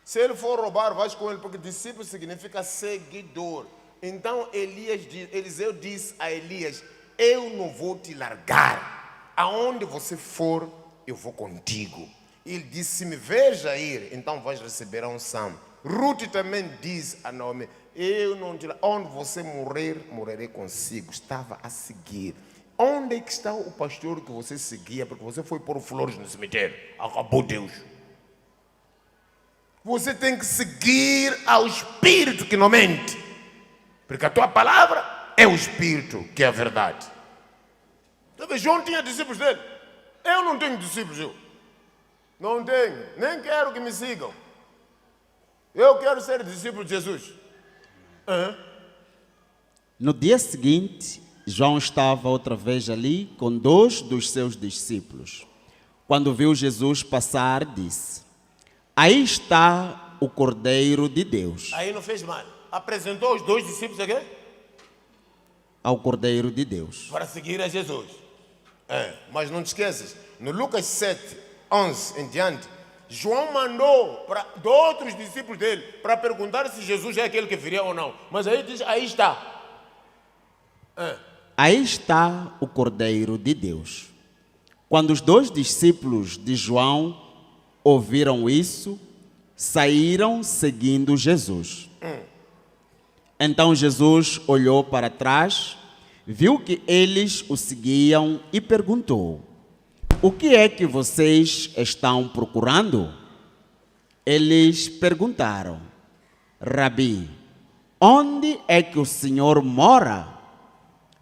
Se ele for roubar, vais com ele, porque discípulo significa seguidor. Então Eliseu disse a Elias: eu não vou te largar. Aonde você for, eu vou contigo. Ele disse: se me veja ir, então vais receber a unção. Ruth também diz a Naomi: eu não te largo. Onde você morrer, morrerei consigo. Estava a seguir. Onde é que está o pastor que você seguia? Porque você foi pôr flores no cemitério. Acabou Deus. Você tem que seguir ao Espírito que não mente. Porque a tua palavra é o Espírito que é a verdade. Sabe, João tinha discípulos dele. Eu não tenho discípulos, eu. Não tenho. Nem quero que me sigam. Eu quero ser discípulo de Jesus. No dia seguinte, João estava outra vez ali com 2 dos seus discípulos. Quando viu Jesus passar, disse: aí está o Cordeiro de Deus. Aí não fez mal. Apresentou os 2 discípulos aqui Ao Cordeiro de Deus. para seguir a Jesus. Mas não te esqueças, no Lucas 7, 11 em diante, João mandou para outros discípulos dele para perguntar se Jesus é aquele que viria ou não. Mas aí diz: aí está. Aí está o Cordeiro de Deus. Quando os 2 discípulos de João ouviram isso, saíram seguindo Jesus. Então Jesus olhou para trás, viu que eles o seguiam e perguntou: o que é que vocês estão procurando? Eles perguntaram: Rabi, onde é que o Senhor mora?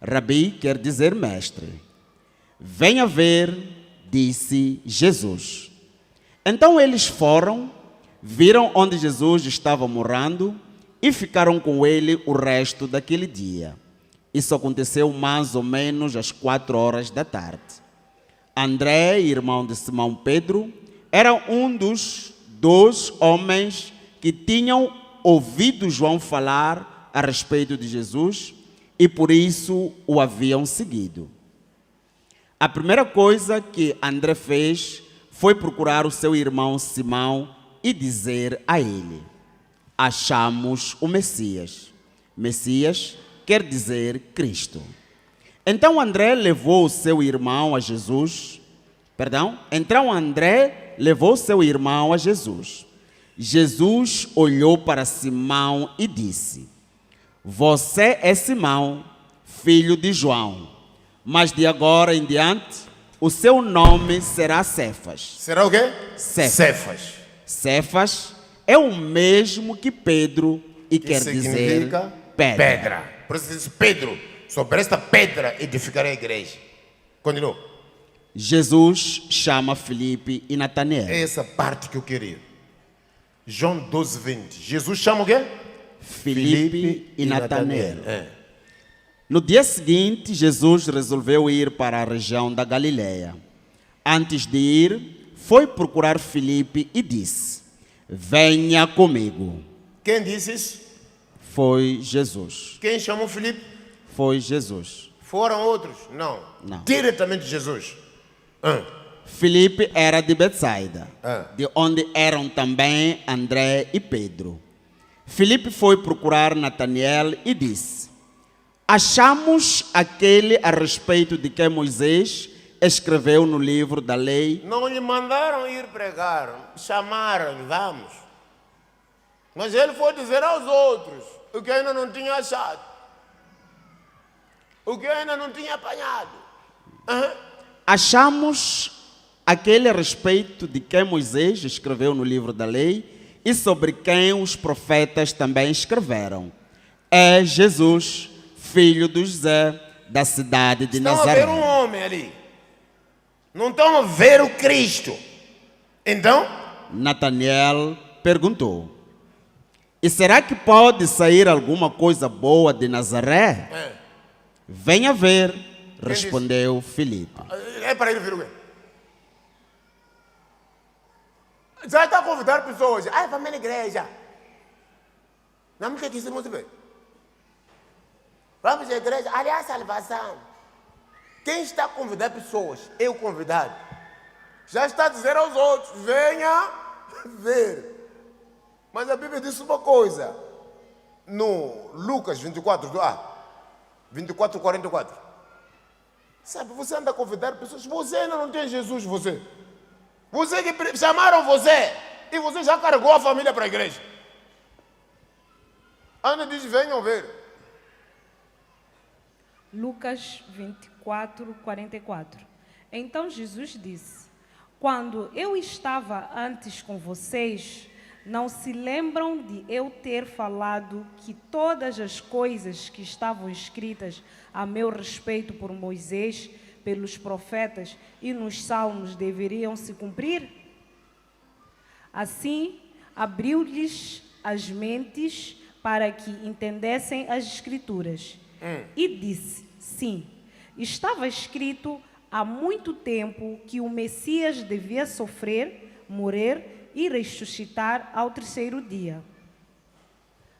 Rabi quer dizer mestre. Venha ver, disse Jesus. Então eles foram, viram onde Jesus estava morando e ficaram com ele o resto daquele dia. Isso aconteceu mais ou menos às 4 horas da tarde. André, irmão de Simão Pedro, era um dos 2 homens que tinham ouvido João falar a respeito de Jesus e por isso o haviam seguido. A primeira coisa que André fez foi procurar o seu irmão Simão e dizer a ele: achamos o Messias. Messias quer dizer Cristo. Então André levou o seu irmão a Jesus. André levou seu irmão a Jesus. Jesus olhou para Simão e disse: você é Simão, filho de João, mas de agora em diante o seu nome será Cefas. Será o quê? Cefas. Cefas é o mesmo que Pedro e quer dizer significa pedra. Por isso diz Pedro: sobre esta pedra edificarei a igreja. Continua. Jesus chama Filipe e Natanael. É essa parte que eu queria. João 12, 20. Jesus chama o quê? Filipe e Natanael. No dia seguinte, Jesus resolveu ir para a região da Galileia. Antes de ir, foi procurar Filipe e disse: venha comigo. Quem disse isso? Foi Jesus. Quem chamou Filipe? Foi Jesus. Foram outros? Não. Não. Diretamente Jesus. Filipe era de Betsaida, Ah. de onde eram também André e Pedro. Filipe foi procurar Nataniel e disse: achamos aquele a respeito de que Moisés escreveu no livro da lei. Não lhe mandaram ir pregar, chamaram, vamos. Mas ele foi dizer aos outros o que ainda não tinha achado, o que ainda não tinha apanhado. Achamos aquele a respeito de que Moisés escreveu no livro da lei e sobre quem os profetas também escreveram. É Jesus, filho de José, da cidade de Estão Nazaré. a ver um homem ali, não estão a ver o Cristo. Então, Nataniel perguntou: e será que pode sair alguma coisa boa de Nazaré? Venha ver, respondeu Filipe. é para ele vir o quê? Já está a convidar pessoas. Vamos na igreja. Não me disse muito bem. Vamos à igreja. Aliás, salvação. Quem está a convidar pessoas? Eu convidado. Já está a dizer aos outros: venha ver. Mas a Bíblia diz uma coisa. No Lucas 24, 24, 44. Sabe, você anda a convidar pessoas. Você ainda não tem Jesus, você. Você que chamaram você. E você já carregou a família para a igreja. Ana diz: venham ver. Lucas 24, 44. Então Jesus disse: quando eu estava antes com vocês, não se lembram de eu ter falado que todas as coisas que estavam escritas a meu respeito por Moisés, pelos profetas e nos salmos deveriam se cumprir? Assim, abriu-lhes as mentes para que entendessem as Escrituras. E disse: sim, estava escrito há muito tempo que o Messias devia sofrer, morrer e ressuscitar ao terceiro dia.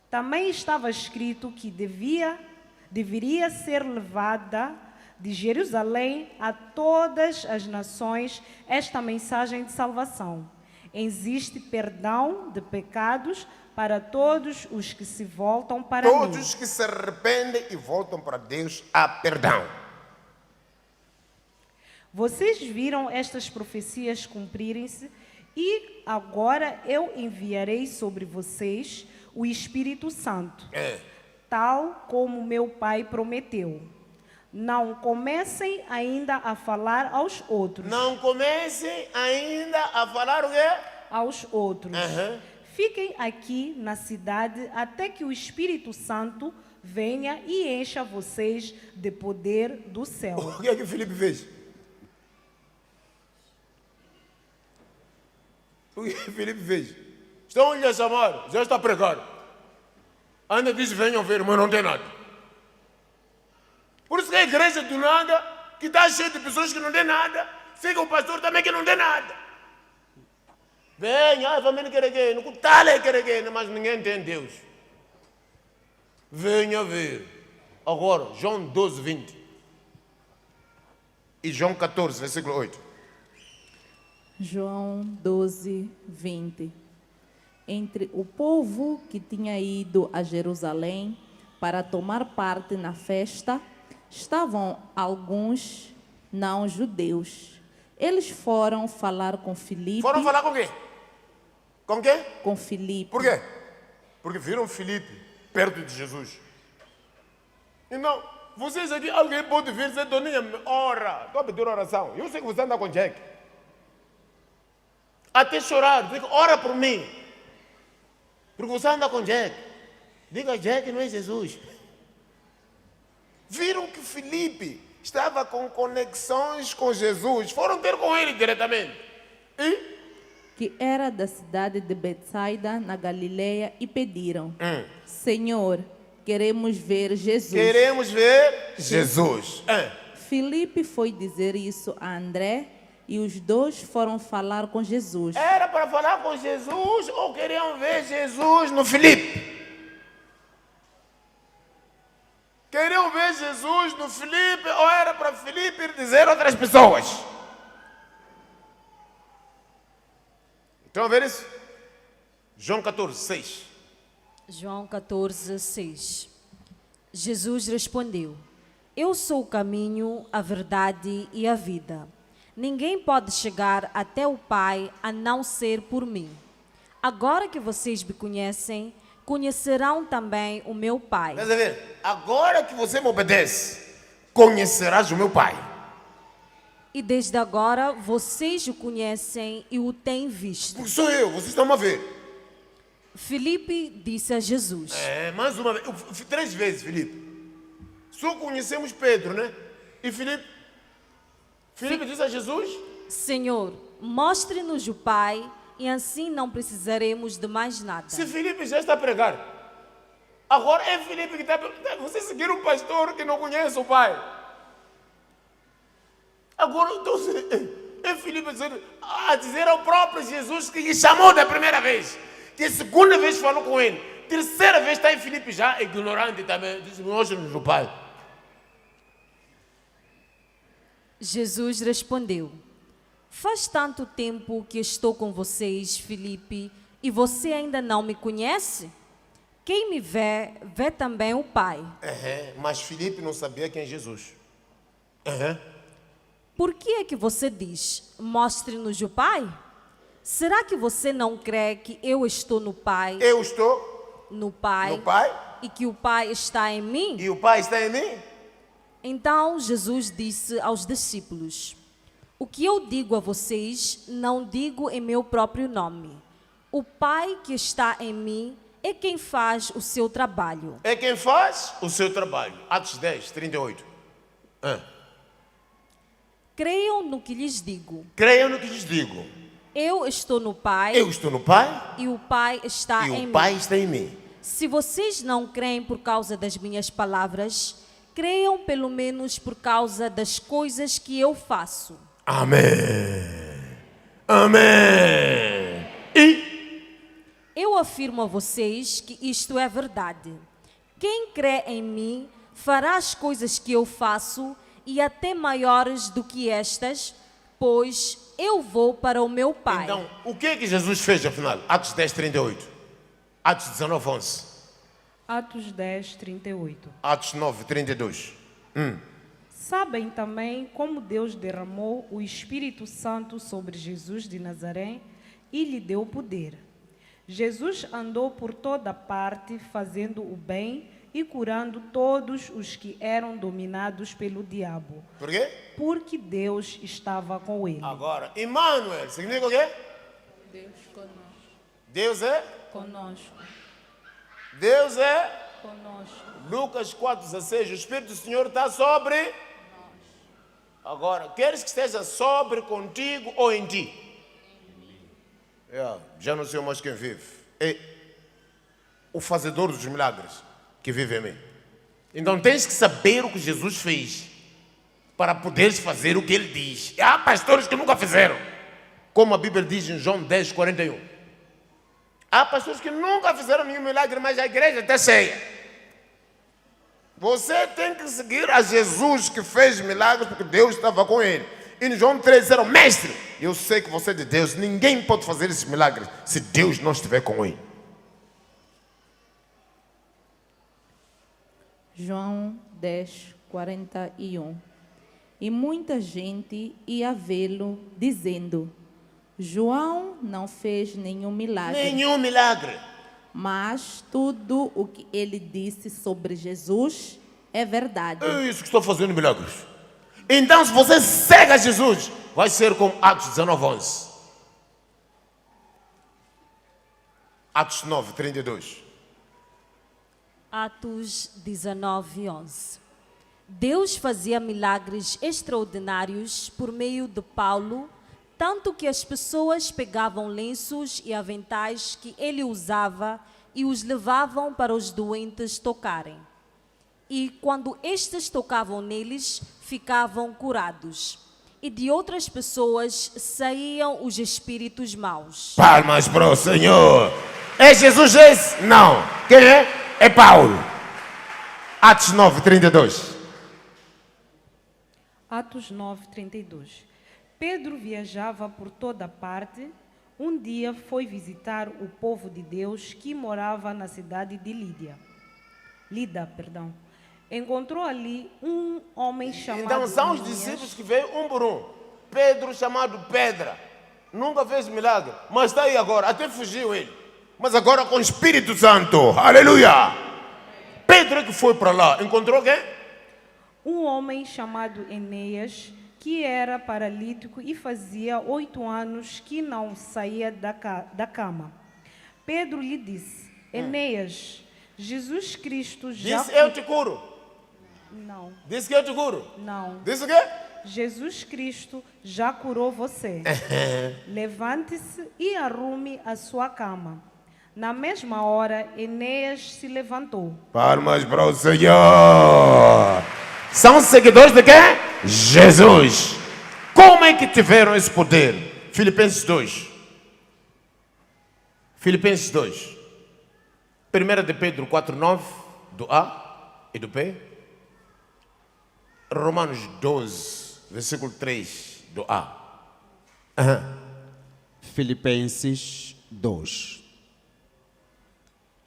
Também estava escrito que deveria ser levada de Jerusalém a todas as nações esta mensagem de salvação. Existe perdão de pecados para todos os que se voltam para mim. Todos que se arrependem e voltam para Deus, há perdão. Vocês viram estas profecias cumprirem-se, e agora eu enviarei sobre vocês o Espírito Santo, tal como meu Pai prometeu. Não comecem ainda a falar aos outros. Não comecem ainda a falar o quê? Aos outros. Fiquem aqui na cidade até que o Espírito Santo venha e encha vocês de poder do céu. O que é que Filipe fez? O que Filipe fez? Estão lhe a chamar, já está a pregar. Ainda diz: venham ver, mas não tem nada. Por isso que a igreja do nada, que está cheia de pessoas que não tem nada, fica o pastor também que não tem nada. Venha, vamos querer, não está querer, mas ninguém tem Deus. Venha ver. Agora, João 12, 20. E João 14, versículo 8. João 12, 20. Entre o povo que tinha ido a Jerusalém para tomar parte na festa, estavam alguns não-judeus. Eles foram falar com Filipe. Foram falar com quem? Com quem? Com Filipe. Por quê? Porque viram Filipe perto de Jesus. Então, vocês aqui, alguém pode vir e dizer: Doninha, ora, estou a pedir oração. Eu sei que você anda com Jack. Até chorar, diga: ora por mim. Porque você anda com Jack. Diga: Jack não é Jesus. Viram que Filipe estava com conexões com Jesus. Foram ter com ele diretamente. E? Que era da cidade de Betsaida, na Galileia, e pediram: Senhor, queremos ver Jesus. Queremos ver Jesus. Filipe foi dizer isso a André, e os dois foram falar com Jesus. Era para falar com Jesus ou queriam ver Jesus no Filipe? Filipe ou era para Filipe ir dizer a outras pessoas? Estão a ver isso? João 14, 6. João 14, 6. Jesus respondeu: Eu sou o caminho, a verdade e a vida. Ninguém pode chegar até o Pai a não ser por mim. Agora que vocês me conhecem, conhecerão também o meu Pai. Estás a ver? Agora que você me obedece, conhecerás o meu Pai. E desde agora vocês o conhecem e o têm visto. Porque sou eu, vocês estão a ver. Filipe disse a Jesus: Mais uma vez, 3 vezes, Filipe. Só conhecemos Pedro, né? E Filipe disse a Jesus: Senhor, mostre-nos o Pai e assim não precisaremos de mais nada. se Filipe já está a pregar, agora é Filipe que está a perguntar. Você seguir um pastor que não conhece o Pai. Agora, então, é Filipe a dizer ao próprio Jesus que lhe chamou da primeira vez, que a segunda vez falou com ele, terceira vez está em Filipe já, ignorante também, diz: mostra-nos o Pai. Jesus respondeu: Faz tanto tempo que estou com vocês, Filipe, e você ainda não me conhece? Quem me vê, vê também o Pai. Mas Filipe não sabia quem é Jesus. Por que é que você diz: Mostre-nos o Pai? Será que você não crê que eu estou no Pai, Eu estou no Pai, no Pai e que o Pai está em mim? e o Pai está em mim. Então Jesus disse aos discípulos: O que eu digo a vocês, não digo em meu próprio nome. O Pai que está em mim é quem faz o seu trabalho. É quem faz o seu trabalho. Atos 10, 38. Creiam no que lhes digo. Creiam no que lhes digo. Eu estou no Pai Eu estou no Pai e o Pai está e em o Pai mim. está em mim. Se vocês não creem por causa das minhas palavras, creiam pelo menos por causa das coisas que eu faço. Amém. Amém. E Eu afirmo a vocês que isto é verdade. Quem crê em mim fará as coisas que eu faço e até maiores do que estas, pois eu vou para o meu Pai. então, o que é que Jesus fez afinal? Atos 10, 38. Atos 19, 11. Atos 10, 38. Atos 9, 32. Sabem também como Deus derramou o Espírito Santo sobre Jesus de Nazaré e lhe deu poder. Jesus andou por toda parte fazendo o bem e curando todos os que eram dominados pelo diabo, Por quê? porque Deus estava com ele. Agora, Emmanuel, significa o quê? Deus conosco. Deus é? Conosco. Deus é? Conosco. Lucas 4, 16. O Espírito do Senhor está sobre? Agora, queres que esteja sobre contigo ou em ti? Já não sei mais quem vive. É o fazedor dos milagres que vive em mim. Então tens que saber o que Jesus fez para poderes fazer o que ele diz. E há pastores que nunca fizeram, como a Bíblia diz em João 10, 41. Há pastores que nunca fizeram nenhum milagre, mas a igreja está cheia. Você tem que seguir a Jesus que fez milagres porque Deus estava com ele. E em João 3 disseram: Mestre, eu sei que você é de Deus, ninguém pode fazer esses milagres se Deus não estiver com ele. João 10, 41. E muita gente ia vê-lo, dizendo: João não fez nenhum milagre, Nenhum milagre. mas tudo o que ele disse sobre Jesus é verdade. É isso que estou fazendo milagres. Então, se você segue a Jesus, vai ser como Atos 19, 11. Atos 9, 32. Atos 19, 11. Deus fazia milagres extraordinários por meio de Paulo, tanto que as pessoas pegavam lenços e aventais que ele usava e os levavam para os doentes tocarem. E quando estes tocavam neles, ficavam curados. E de outras pessoas saíam os espíritos maus. Palmas para o Senhor. É Jesus esse? Não. Quem é? É Paulo. Atos 9, 32. Atos 9, 32. Pedro viajava por toda parte. Um dia foi visitar o povo de Deus que morava na cidade de Lida. Encontrou ali um homem chamado Então são os Ananias. discípulos que veio um por um. Pedro, chamado Pedra, nunca fez milagre, mas está aí agora, até fugiu ele. Mas agora com o Espírito Santo, aleluia! Pedro que foi para lá, encontrou quem? Um homem chamado Enéas, que era paralítico e fazia 8 anos que não saía da cama. Pedro lhe disse: Enéas, Jesus Cristo já... Disse, eu te curo. Não, Disse que eu te curo. não. Disse o quê? Jesus Cristo já curou você. Levante-se e arrume a sua cama. Na mesma hora, Enéas se levantou. Palmas para o Senhor. São seguidores de quem? Jesus. Como é que tiveram esse poder? Filipenses 2. Filipenses 2. 1 de Pedro 4:9, do A e do B. Romanos 12, versículo 3, do A. Filipenses 2.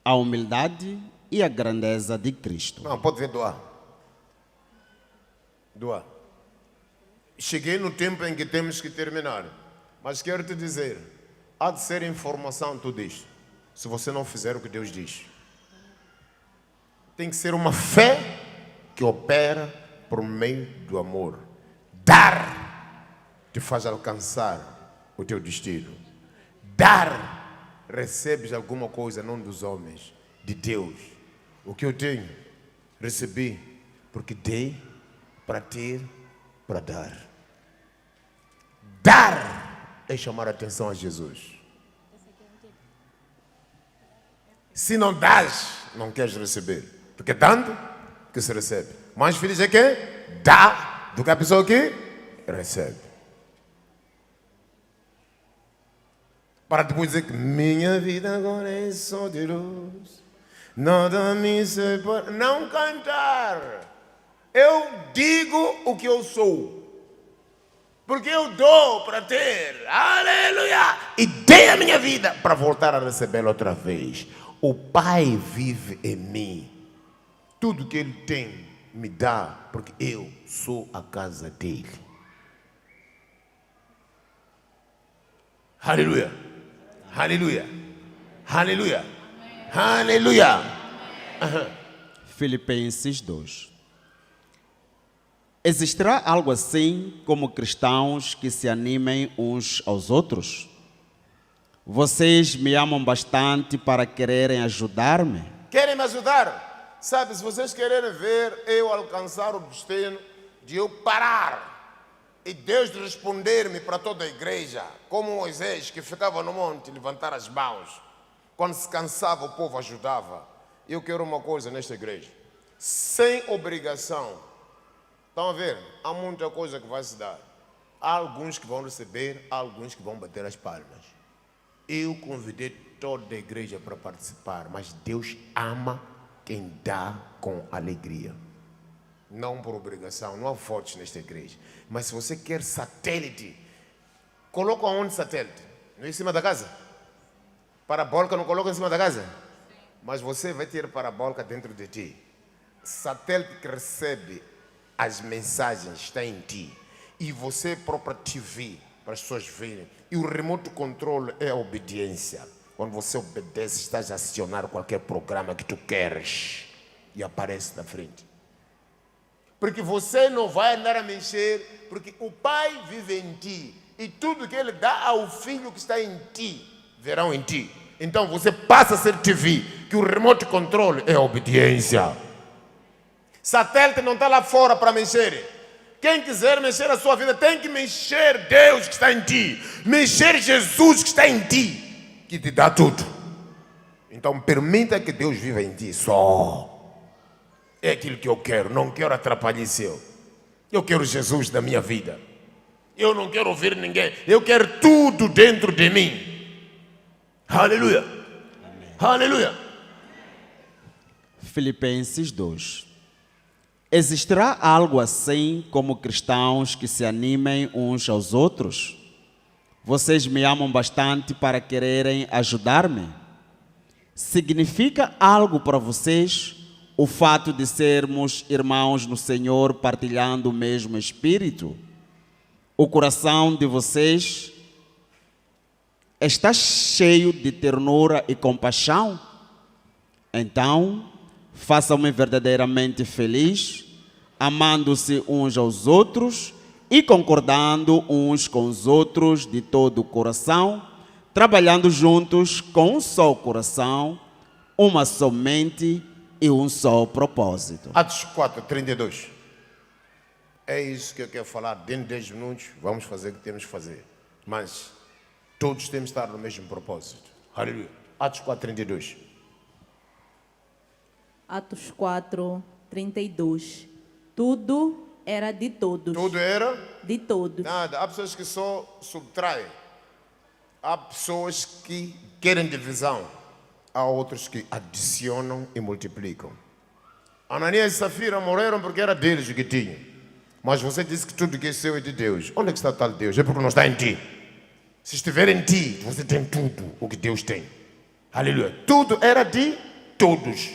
A humildade e a grandeza de Cristo. Não, pode ver do A. Do A. Cheguei no tempo em que temos que terminar. Mas quero te dizer, há de ser informação tudo isto. Se você não fizer o que Deus diz. Tem que ser uma fé que opera por meio do amor. Dar te faz alcançar o teu destino. Dar, recebes alguma coisa não dos homens, de Deus. O que eu tenho, recebi, porque dei para ter, para dar. Dar é chamar a atenção a Jesus. Se não dás, não queres receber. Porque dando, que se recebe. Mais feliz é quem dá do que a pessoa que recebe. Para depois dizer que minha vida agora é só de luz. Nada me separa. Não cantar. Eu digo o que eu sou. Porque eu dou para ter. Aleluia! E dei a minha vida para voltar a recebê-la outra vez. O Pai vive em mim. Tudo que Ele tem me dá, porque eu sou a casa dele. Aleluia! Aleluia! Aleluia! Aleluia! Filipenses 2. Existirá algo assim como cristãos que se animem uns aos outros? Vocês me amam bastante para quererem ajudar-me? Querem me ajudar? Sabe, se vocês querem ver eu alcançar o destino de eu parar e Deus responder-me para toda a igreja, como Moisés que ficava no monte levantar as mãos, quando se cansava o povo ajudava. Eu quero uma coisa nesta igreja, sem obrigação. Estão a ver? Há muita coisa que vai se dar. Há alguns que vão receber, há alguns que vão bater as palmas. Eu convidei toda a igreja para participar, mas Deus ama quem dá com alegria. Não por obrigação, não há fotos nesta igreja. Mas se você quer satélite, coloca onde satélite? Não é em cima da casa? Parabólica não coloca em cima da casa? Mas você vai ter parabólica dentro de ti. Satélite que recebe as mensagens está em ti. E você própria TV, para as pessoas verem. E o remote control é a obediência. Quando você obedece, estás a acionar qualquer programa que tu queres. E aparece na frente. Porque você não vai andar a mexer, porque o Pai vive em ti. E tudo que Ele dá ao Filho que está em ti, verão em ti. Então você passa a ser TV, que o remote control é a obediência. Satélite não está lá fora para mexer. Quem quiser mexer a sua vida tem que mexer Deus que está em ti. Mexer Jesus que está em ti, que te dá tudo. Então permita que Deus viva em ti só. É aquilo que eu quero, não quero atrapalhar seu. Eu quero Jesus na minha vida. Eu não quero ouvir ninguém. Eu quero tudo dentro de mim. Aleluia. Amém. Aleluia. Filipenses 2. Existirá algo assim como cristãos que se animem uns aos outros? Vocês me amam bastante para quererem ajudar-me? Significa algo para vocês o fato de sermos irmãos no Senhor partilhando o mesmo Espírito? O coração de vocês está cheio de ternura e compaixão? Então, façam-me verdadeiramente feliz, amando-se uns aos outros e concordando uns com os outros de todo o coração, trabalhando juntos com um só coração, uma só mente e um só propósito. Atos 4:32. É isso que eu quero falar. Dentro de 10 minutos, vamos fazer o que temos que fazer. Mas todos temos que estar no mesmo propósito. Aleluia. Atos 4:32. Atos 4:32. Tudo era de todos. Tudo era De todos. nada. Há pessoas que só subtraem. Há pessoas que querem divisão. Há outros que adicionam e multiplicam. Ananias e Safira morreram porque era deles o que tinham. Mas você disse que tudo que é seu é de Deus. Onde é que está o tal Deus? É porque não está em ti. Se estiver em ti, você tem tudo o que Deus tem. Aleluia. Tudo era de todos.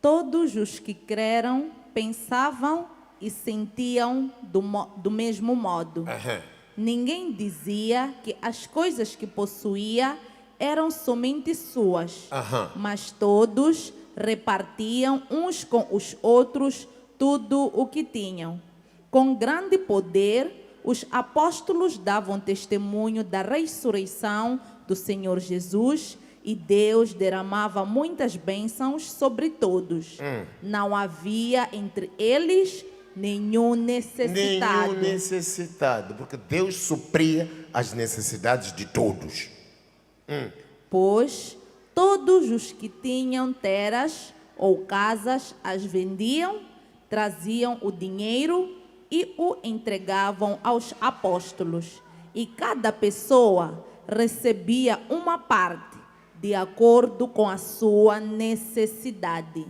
Todos os que creram pensavam e sentiam do mesmo modo. Aham. Ninguém dizia que as coisas que possuía eram somente suas, Aham. mas todos repartiam uns com os outros tudo o que tinham. Com grande poder, os apóstolos davam testemunho da ressurreição do Senhor Jesus e Deus derramava muitas bênçãos sobre todos. Não havia entre eles nenhum necessitado. Nenhum necessitado, porque Deus supria as necessidades de todos. Pois todos os que tinham terras ou casas as vendiam, traziam o dinheiro e o entregavam aos apóstolos. E cada pessoa recebia uma parte, de acordo com a sua necessidade.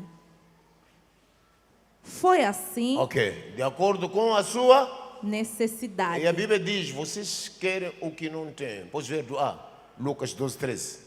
Foi assim, Ok, de acordo com a sua. necessidade. E a Bíblia diz: vocês querem o que não têm. Podes ver do Lucas 12:13.